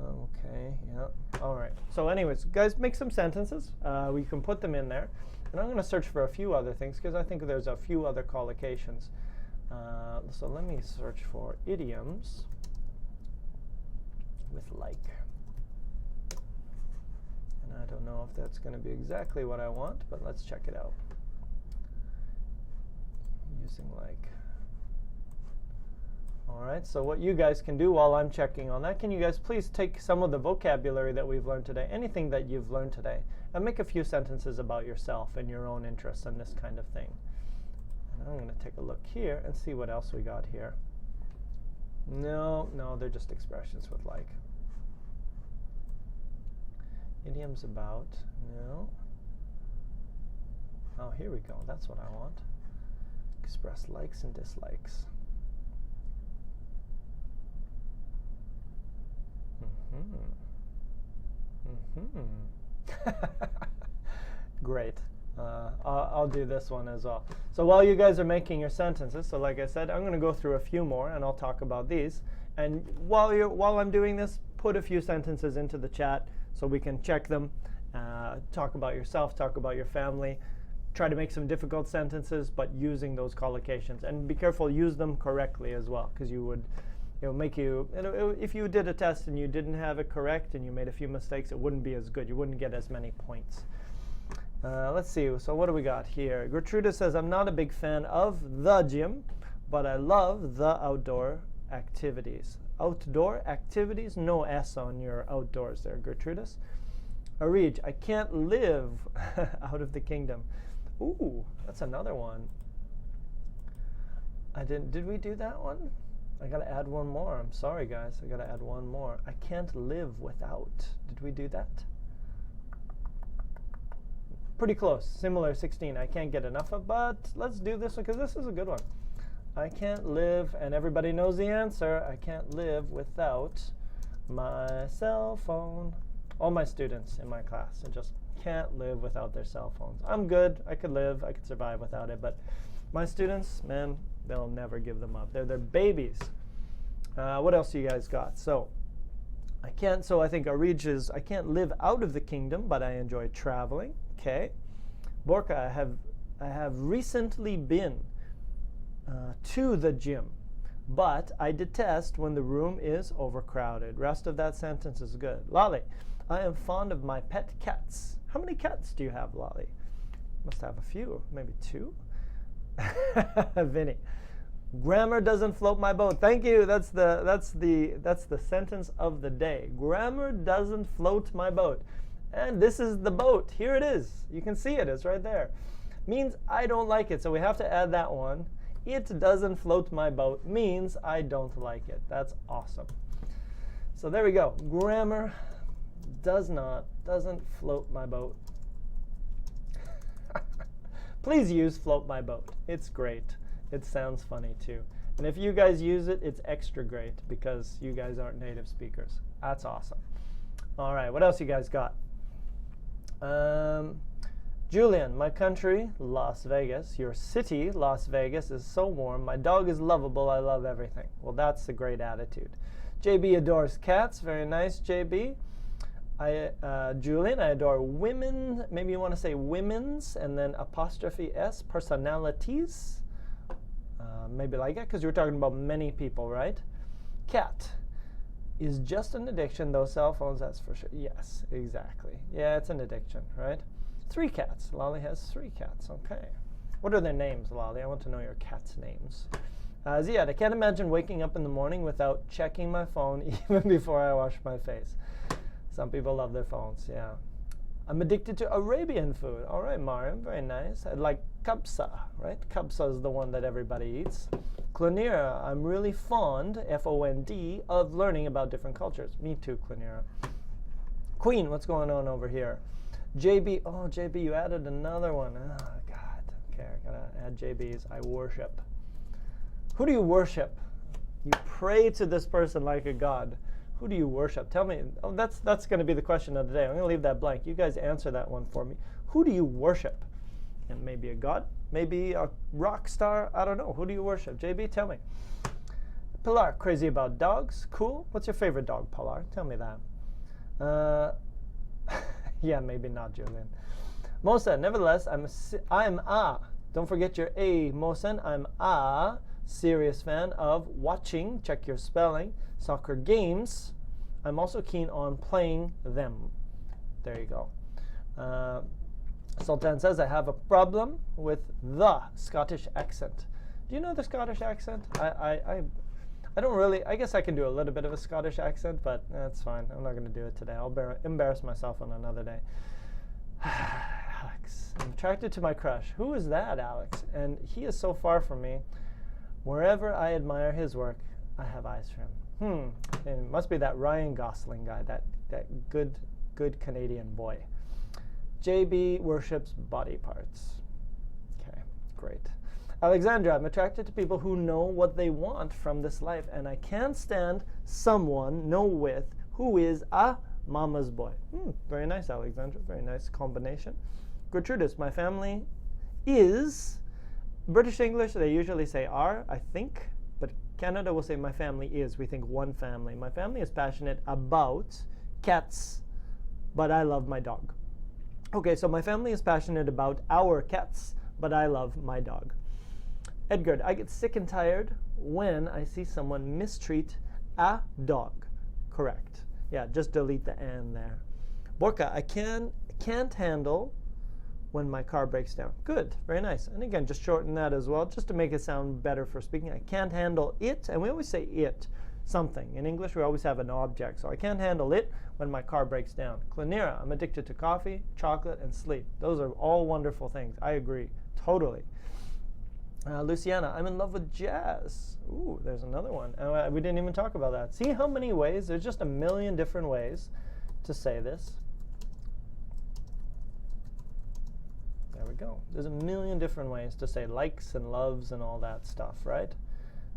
Okay, yeah. All right. So anyways, guys, make some sentences. We can put them in there. And I'm going to search for a few other things because I think there's a few other collocations. So let me search for idioms with like. And I don't know if that's going to be exactly what I want, but let's check it out. Using like. All right, so what you guys can do while I'm checking on that, can you guys please take some of the vocabulary that we've learned today, anything that you've learned today, and make a few sentences about yourself and your own interests and this kind of thing. And I'm going to take a look here and see what else we got here. No, they're just expressions with like. Idioms about, no. Oh, here we go, that's what I want. Express likes and dislikes. Great. I'll do this one as well. So while you guys are making your sentences, so like I said, I'm going to go through a few more and I'll talk about these. And while I'm doing this, put a few sentences into the chat so we can check them. Talk about yourself, talk about your family. Try to make some difficult sentences, but using those collocations. And be careful, use them correctly as well, because it'll make you, if you did a test and you didn't have it correct and you made a few mistakes, it wouldn't be as good. You wouldn't get as many points. Let's see. So what do we got here? Gertruda says, I'm not a big fan of the gym, but I love the outdoor activities. Outdoor activities? No S on your outdoors there, Gertrudis. Arij, I can't live out of the kingdom. Ooh, that's another one. Did we do that one? I gotta add one more. I'm sorry, guys. I gotta add one more. I can't live without. Did we do that? Pretty close. Similar 16. I can't get enough of, but let's do this one because this is a good one. I can't live, and everybody knows the answer. I can't live without my cell phone. All my students in my class just can't live without their cell phones. I'm good. I could live. I could survive without it, but my students, man, they'll never give them up. They're babies. What else do you guys got? So I think Arij is, I can't live out of the kingdom, but I enjoy traveling. Okay. Borka, I have recently been to the gym, but I detest when the room is overcrowded. Rest of that sentence is good. Lali, I am fond of my pet cats. How many cats do you have, Lali? Must have a few, maybe 2. Vinny, grammar doesn't float my boat. Thank you. That's the sentence of the day. Grammar doesn't float my boat. And this is the boat. Here it is. You can see it. It's right there. Means I don't like it. So we have to add that one. It doesn't float my boat means I don't like it. That's awesome. So there we go. Grammar doesn't float my boat. Please use float my boat. It's great. It sounds funny too. And if you guys use it, it's extra great because you guys aren't native speakers. That's awesome. All right, what else you guys got? Julian, my country, Las Vegas. Your city, Las Vegas, is so warm. My dog is lovable. I love everything. Well, that's a great attitude. JB adores cats. Very nice, JB. Julian, I adore women. Maybe you want to say women's and then apostrophe S, personalities. Maybe like that because you were talking about many people, right? Cat is just an addiction, though cell phones, that's for sure. Yes, exactly. Yeah, it's an addiction, right? 3 cats. Lolly has 3 cats. Okay. What are their names, Lolly? I want to know your cat's names. Ziad, I can't imagine waking up in the morning without checking my phone even before I wash my face. Some people love their phones, yeah. I'm addicted to Arabian food. All right, Mariam, very nice. I like kabsa, right? Kabsa is the one that everybody eats. Clanira, I'm really fond, F-O-N-D, of learning about different cultures. Me too, Clanira. Queen, what's going on over here? JB, oh, JB, you added another one. Oh, God. Okay, I gotta add JB's. I worship. Who do you worship? You pray to this person like a god. Who do you worship? Tell me. Oh, that's going to be the question of the day. I'm going to leave that blank. You guys answer that one for me. Who do you worship? And maybe a god, maybe a rock star. I don't know. Who do you worship? JB, tell me. Pilar, crazy about dogs. Cool. What's your favorite dog, Pilar? Tell me that. Yeah, maybe not, Julian. Mosen, nevertheless, I'm a, don't forget your A, Mosen, I'm a serious fan of watching, check your spelling, soccer games. I'm also keen on playing them. There you go. Sultan says, I have a problem with the Scottish accent. Do you know the Scottish accent? I don't really, I guess I can do a little bit of a Scottish accent, but that's fine. I'm not going to do it today. I'll embarrass myself on another day. Alex, I'm attracted to my crush. Who is that, Alex? And he is so far from me. Wherever I admire his work, I have eyes for him. It must be that Ryan Gosling guy, that good Canadian boy. JB worships body parts. Okay, great. Alexandra, I'm attracted to people who know what they want from this life, and I can't stand someone who is a mama's boy. Very nice, Alexandra. Very nice combination. Gertrudis, my family is British English. They usually say are, I think, but Canada will say my family is. We think one family. My family is passionate about cats, but I love my dog. Okay, so my family is passionate about our cats, but I love my dog. Edgar, I get sick and tired when I see someone mistreat a dog. Correct. Yeah, just delete the "and" there. Borka, I can't handle when my car breaks down. Good, very nice. And again, just shorten that as well, just to make it sound better for speaking. I can't handle it, and we always say it, something. In English, we always have an object, so I can't handle it when my car breaks down. Clinera, I'm addicted to coffee, chocolate, and sleep. Those are all wonderful things. I agree, totally. Luciana, I'm in love with jazz. Ooh, there's another one. We didn't even talk about that. See how many ways? There's just a million different ways to say this. There we go. There's a million different ways to say likes and loves and all that stuff, right?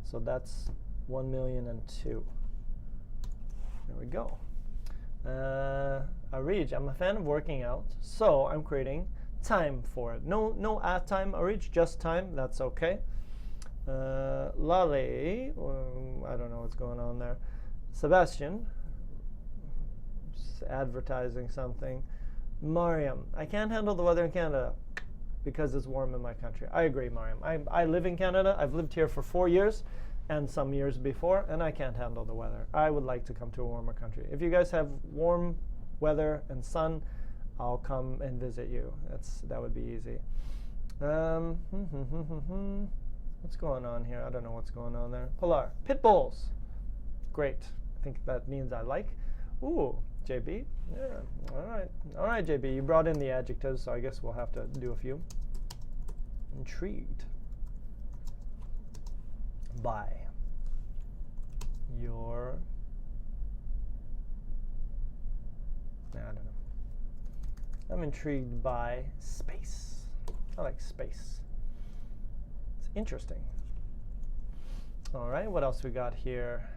So that's 1,000,002. There we go. Arij, I'm a fan of working out, so I'm creating time for it. No at time, Arij, just time. That's okay. Lale, I don't know what's going on there. Sebastian, just advertising something. Mariam, I can't handle the weather in Canada because it's warm in my country. I agree, Mariam. I live in Canada. I've lived here for 4 years and some years before, and I can't handle the weather. I would like to come to a warmer country. If you guys have warm weather and sun, I'll come and visit you. That would be easy. What's going on here? I don't know what's going on there. Pilar, pit bulls. Great. I think that means I like. Ooh, JB. Yeah. All right, JB. You brought in the adjectives, so I guess we'll have to do a few. Intrigued by your. I don't know. I'm intrigued by space. I like space. It's interesting. All right, what else we got here?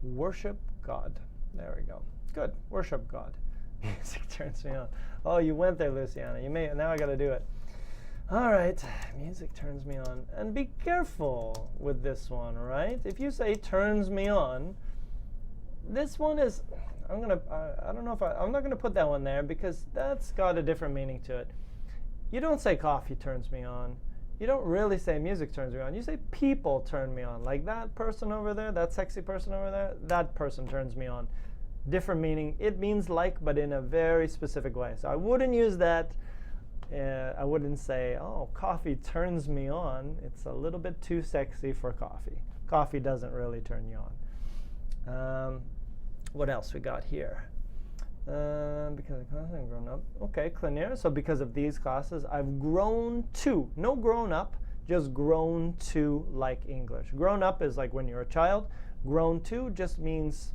Worship God. There we go. Good. Worship God. Music turns me on. Oh, you went there, Luciana. Now I got to do it. All right. Music turns me on. And be careful with this one, right? If you say turns me on, this one is. I'm not gonna put that one there because that's got a different meaning to it. You don't say coffee turns me on. You don't really say music turns me on. You say people turn me on. Like that person over there, that sexy person over there, that person turns me on. Different meaning. It means like, but in a very specific way. So I wouldn't use that. I wouldn't say, oh, coffee turns me on. It's a little bit too sexy for coffee. Coffee doesn't really turn you on. What else we got here? Because of class, I've grown up. Okay, Clanier. So because of these classes, I've grown to. No grown up, just grown to like English. Grown up is like when you're a child. Grown to just means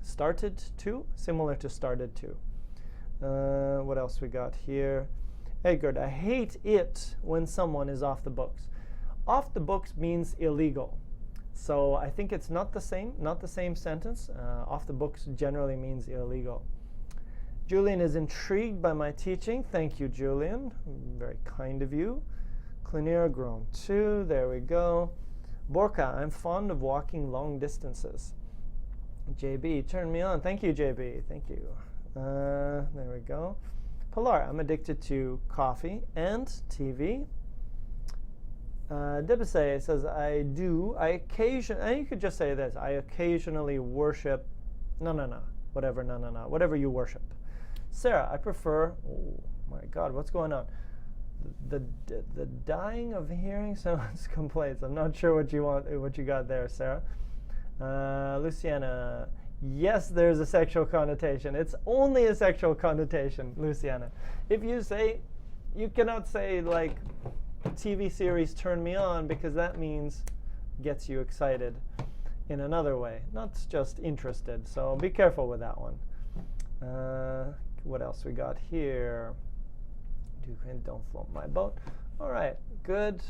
started to, similar to started to. What else we got here? Edgar, I hate it when someone is off the books. Off the books means illegal. So I think it's not the same sentence. Off the books generally means illegal. Julian is intrigued by my teaching. Thank you, Julian. Very kind of you. Clinera grown 2. There we go. Borka, I'm fond of walking long distances. JB, turn me on. Thank you, JB. Thank you. There we go. Pilar, I'm addicted to coffee and TV. Debise says, I occasionally, and you could just say this, I occasionally worship, whatever you worship. Sarah, I prefer, oh my God, what's going on? The dying of hearing someone's complaints. I'm not sure what you got there, Sarah. Luciana, yes, there's a sexual connotation. It's only a sexual connotation, Luciana. If you say, you cannot say like TV series turn me on, because that means gets you excited in another way, not just interested. So be careful with that one. What else we got here? Don't float my boat. All right, good.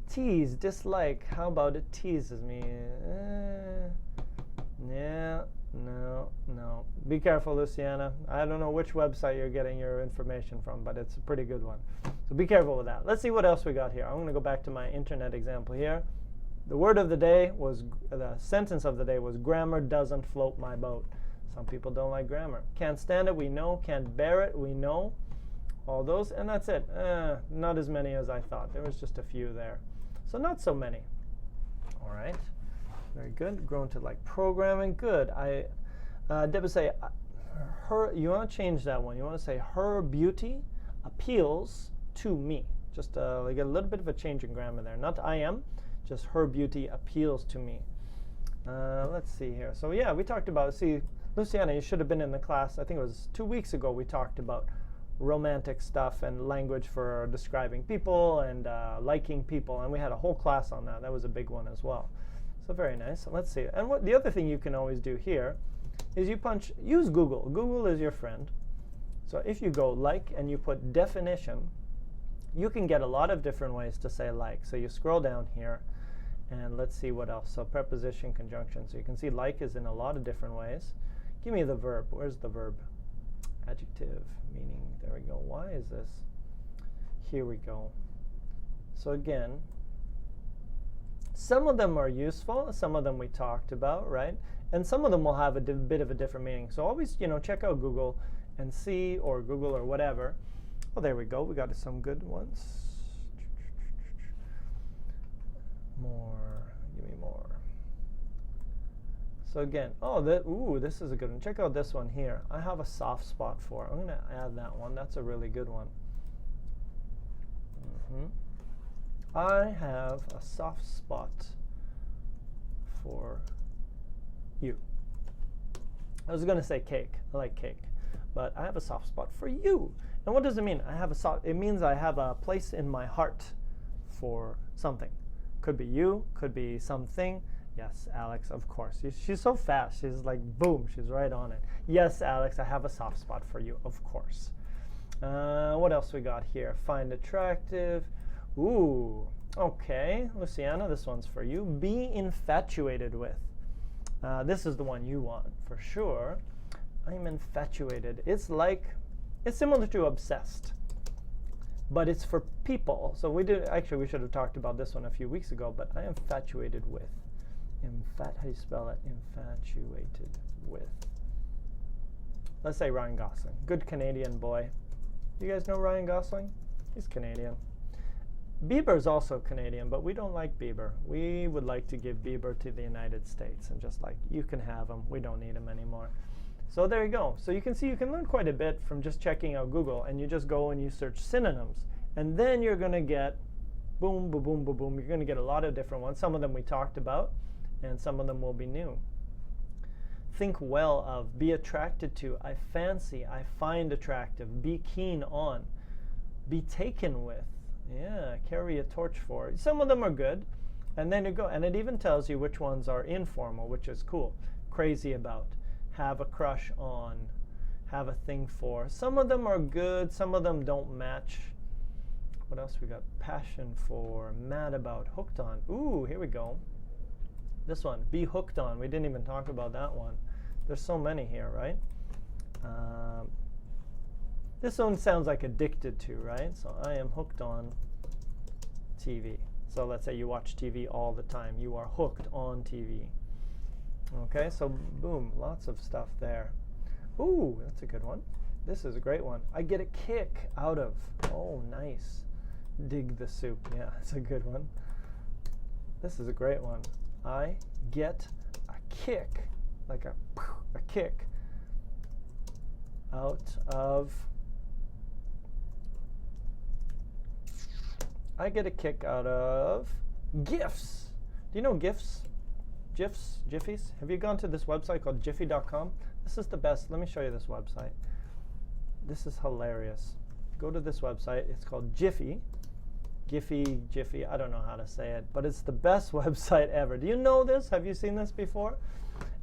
Tease, dislike. How about it teases me? Yeah, no. Be careful, Luciana. I don't know which website you're getting your information from, but it's a pretty good one. So be careful with that. Let's see what else we got here. I'm going to go back to my internet example here. The word of the day was, the sentence of the day was, grammar doesn't float my boat. Some people don't like grammar. Can't stand it, we know. Can't bear it, we know. All those, and that's it. Not as many as I thought. There was just a few there. So not so many. All right. Very good. Grown to like programming. Good. Deborah say, you want to change that one. You want to say, her beauty appeals to me. Just like a little bit of a change in grammar there. Not I am, just her beauty appeals to me. Let's see here. So yeah, we talked about, see, Luciana, you should have been in the class. I think it was 2 weeks ago we talked about romantic stuff and language for describing people and liking people, and we had a whole class on that. That was a big one as well. So very nice. Let's see. And what the other thing you can always do here is use Google. Google is your friend. So if you go like and you put definition, you can get a lot of different ways to say like. So you scroll down here and let's see what else. So preposition, conjunction. So you can see like is in a lot of different ways. Give me the verb. Where's the verb? Adjective, meaning, there we go. Why is this? Here we go. So again, some of them are useful, some of them we talked about, right? And some of them will have a bit of a different meaning. So always, check out Google and see, or Google or whatever. Oh, there we go. We got some good ones. More. Give me more. So again, this is a good one. Check out this one here. I have a soft spot for. I'm going to add that one. That's a really good one. I have a soft spot for you. I was going to say cake. I like cake. But I have a soft spot for you. And what does it mean? It means I have a place in my heart for something. Could be you, could be something. Yes, Alex, of course. She's so fast. She's like, boom, she's right on it. Yes, Alex, I have a soft spot for you, of course. What else we got here? Find attractive. Ooh, okay. Luciana, this one's for you. Be infatuated with. This is the one you want, for sure. I'm infatuated. It's similar to obsessed, but it's for people. So we should have talked about this one a few weeks ago, but I am infatuated with. How do you spell it? Infatuated with. Let's say Ryan Gosling. Good Canadian boy. You guys know Ryan Gosling? He's Canadian. Bieber's also Canadian, but we don't like Bieber. We would like to give Bieber to the United States and just like, you can have him. We don't need him anymore. So there you go. So you can see you can learn quite a bit from just checking out Google, and you just go and you search synonyms. And then you're going to get boom, boom, boom, boom, boom. You're going to get a lot of different ones. Some of them we talked about, and some of them will be new. Think well of, be attracted to, I fancy, I find attractive, be keen on, be taken with, yeah, carry a torch for. Some of them are good, and then you go, and it even tells you which ones are informal, which is cool. Crazy about, have a crush on, have a thing for. Some of them are good, some of them don't match. What else we got? Passion for, mad about, hooked on. Ooh, here we go. This one, be hooked on. We didn't even talk about that one. There's so many here, right? This one sounds like addicted to, right? So I am hooked on TV. So let's say you watch TV all the time. You are hooked on TV. Okay, so boom, lots of stuff there. Ooh, that's a good one. This is a great one. I get a kick out of. Oh, nice. Dig the soup. Yeah, that's a good one. This is a great one. I get a kick, like a kick out of. I get a kick out of GIFs. Do you know GIFs? GIFs? Jiffies? Have you gone to this website called jiffy.com? This is the best. Let me show you this website. This is hilarious. Go to this website. It's called Jiffy. Jiffy, I don't know how to say it, but it's the best website ever. Do you know this? Have you seen this before?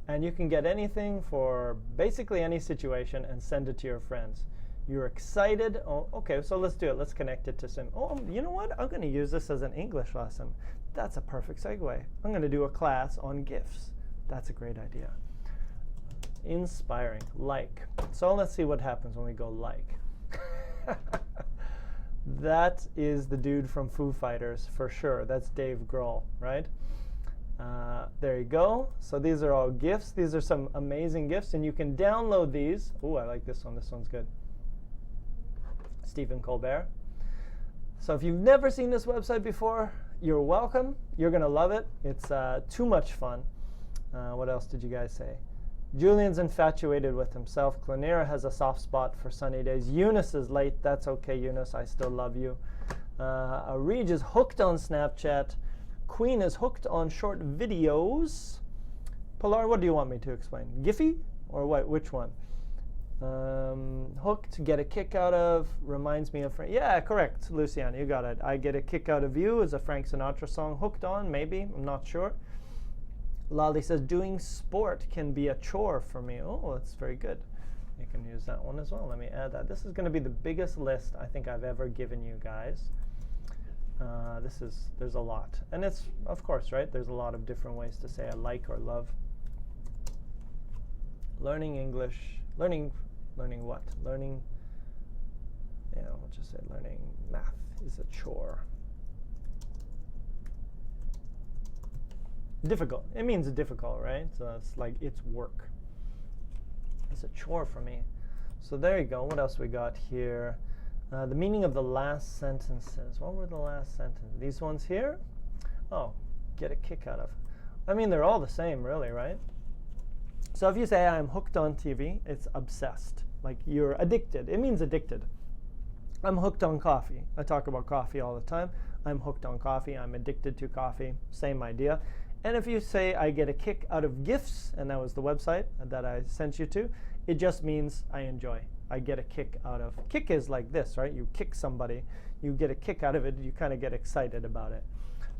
And you can get anything for basically any situation and send it to your friends. You're excited. Oh, okay, so let's do it. Let's connect it to some. Oh, you know what? I'm going to use this as an English lesson. That's a perfect segue. I'm going to do a class on GIFs. That's a great idea. Inspiring. Like. So let's see what happens when we go like. That is the dude from Foo Fighters for sure. That's Dave Grohl, right? There you go. So these are all GIFs. These are some amazing GIFs, and you can download these. Oh, I like this one. This one's good. Stephen Colbert. So if you've never seen this website before, you're welcome. You're going to love it. It's too much fun. What else did you guys say? Julian's infatuated with himself. Clanera has a soft spot for sunny days. Eunice is late. That's okay, Eunice. I still love you. Arij is hooked on Snapchat. Queen is hooked on short videos. Pilar, what do you want me to explain? Giphy? Or what? Which one? Hooked, get a kick out of, reminds me of Frank. Yeah, correct, Luciana, you got it. I get a kick out of you is a Frank Sinatra song. Hooked on, maybe, I'm not sure. Lali says, doing sport can be a chore for me. Oh, that's very good. You can use that one as well. Let me add that. This is going to be the biggest list I think I've ever given you guys. There's a lot. And it's, of course, right, there's a lot of different ways to say I like or love. Learning English, learning what? Learning, yeah, we'll just say learning math is a chore. Difficult. It means difficult, right? So it's like it's work. It's a chore for me. So there you go. What else we got here? The meaning of the last sentences. What were the last sentences? These ones here? Oh, get a kick out of. I mean, they're all the same, really, right? So if you say I'm hooked on TV, it's obsessed. Like you're addicted. It means addicted. I'm hooked on coffee. I talk about coffee all the time. I'm hooked on coffee. I'm addicted to coffee. Same idea. And if you say I get a kick out of GIFs, and that was the website that I sent you to, it just means I enjoy. I get a kick out of. Kick is like this, right? You kick somebody. You get a kick out of it. You kind of get excited about it.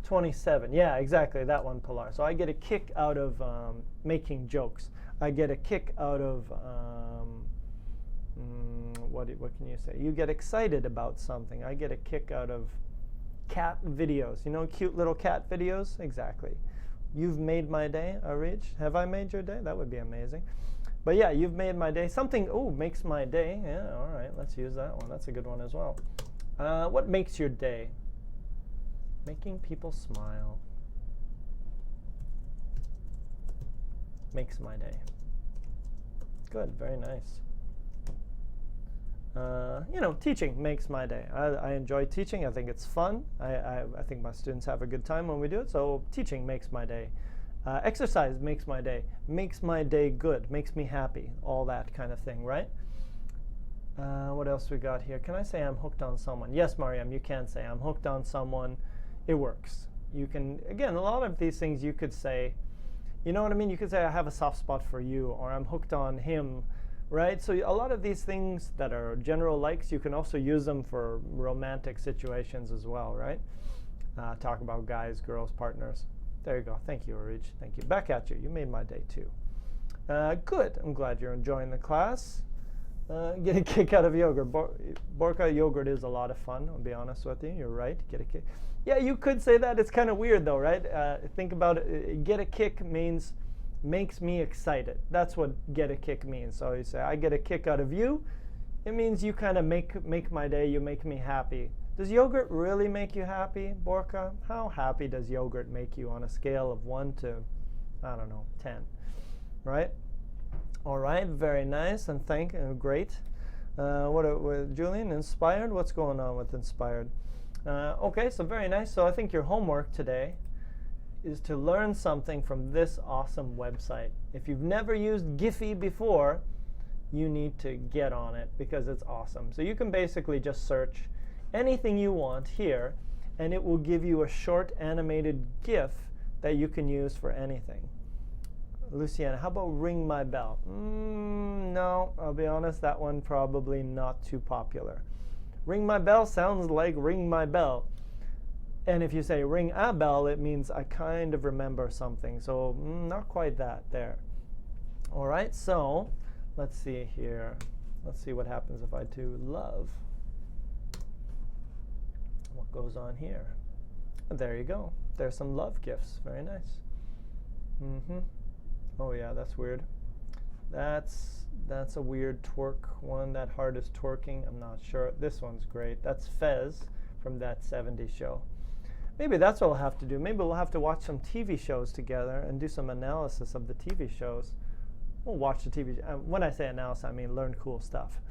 27. Yeah, exactly. That one, Pilar. So I get a kick out of making jokes. I get a kick out of, what can you say? You get excited about something. I get a kick out of cat videos. You know, cute little cat videos? Exactly. You've made my day, Arij. Have I made your day? That would be amazing. But yeah, you've made my day. Something, makes my day. Yeah, all right, let's use that one. That's a good one as well. What makes your day? Making people smile. Makes my day. Good, very nice. Teaching makes my day. I enjoy teaching. I think it's fun. I think my students have a good time when we do it. So teaching makes my day. Exercise makes my day. Makes my day good. Makes me happy. All that kind of thing, right? What else we got here? Can I say I'm hooked on someone? Yes, Mariam, you can say I'm hooked on someone. It works. You can, again, a lot of these things you could say, you know what I mean? You could say I have a soft spot for you, or I'm hooked on him. Right? So a lot of these things that are general likes, you can also use them for romantic situations as well, right? Talk about guys, girls, partners. There you go. Thank you, Arij. Thank you. Back at you. You made my day too. Good. I'm glad you're enjoying the class. Get a kick out of yogurt. Borka, yogurt is a lot of fun, I'll be honest with you. You're right. Get a kick. Yeah, you could say that. It's kind of weird though, right? Think about it. Get a kick means makes me excited. That's what get a kick means. So you say, I get a kick out of you. It means you kind of make my day. You make me happy. Does yogurt really make you happy, Borka? How happy does yogurt make you on a scale of 1 to, I don't know, 10? Right? All right, very nice, and great. What Julian, inspired? What's going on with inspired? Okay, so very nice. So I think your homework today is to learn something from this awesome website. If you've never used Giphy before, you need to get on it because it's awesome. So you can basically just search anything you want here, and it will give you a short animated GIF that you can use for anything. Luciana, how about Ring My Bell? No, I'll be honest, that one probably not too popular. Ring My Bell sounds like Ring My Bell. And if you say ring a bell, it means I kind of remember something. So not quite that there. All right, so let's see here. Let's see what happens if I do love. What goes on here? There you go. There's some love gifts. Very nice. Oh yeah, that's weird. That's a weird twerk one. That heart is twerking. I'm not sure. This one's great. That's Fez from that 70s show. Maybe that's what we'll have to do. Maybe we'll have to watch some TV shows together and do some analysis of the TV shows. We'll watch the TV. When I say analysis, I mean learn cool stuff.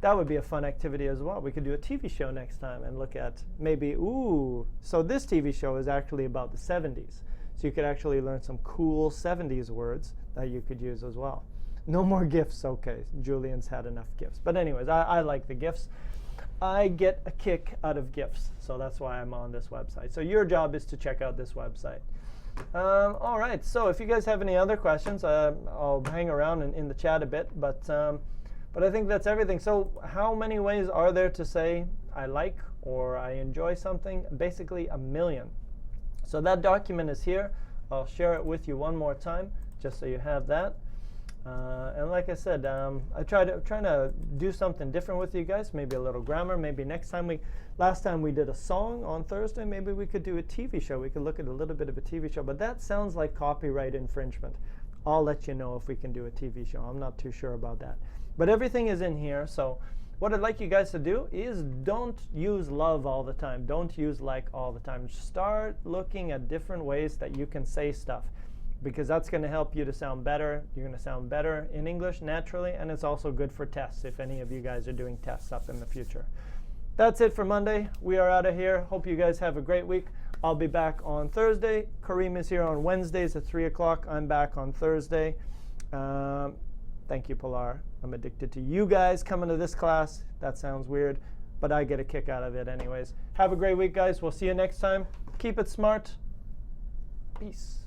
That would be a fun activity as well. We could do a TV show next time and look at maybe, so this TV show is actually about the 70s. So you could actually learn some cool 70s words that you could use as well. No more GIFs. Okay, Julian's had enough GIFs. But anyways, I like the GIFs. I get a kick out of GIFs, so that's why I'm on this website. So your job is to check out this website. All right, so if you guys have any other questions, I'll hang around in the chat a bit, but I think that's everything. So how many ways are there to say I like or I enjoy something? Basically a million. So that document is here. I'll share it with you one more time, just so you have that. And like I said, I'm trying to do something different with you guys. Maybe a little grammar. Maybe next time last time we did a song on Thursday. Maybe we could do a TV show. We could look at a little bit of a TV show. But that sounds like copyright infringement. I'll let you know if we can do a TV show. I'm not too sure about that. But everything is in here. So what I'd like you guys to do is don't use love all the time. Don't use like all the time. Start looking at different ways that you can say stuff, because that's going to help you to sound better. You're going to sound better in English naturally, and it's also good for tests if any of you guys are doing tests up in the future. That's it for Monday. We are out of here. Hope you guys have a great week. I'll be back on Thursday. Kareem is here on Wednesdays at 3 o'clock. I'm back on Thursday. Thank you, Pilar. I'm addicted to you guys coming to this class. That sounds weird, but I get a kick out of it anyways. Have a great week, guys. We'll see you next time. Keep it smart. Peace.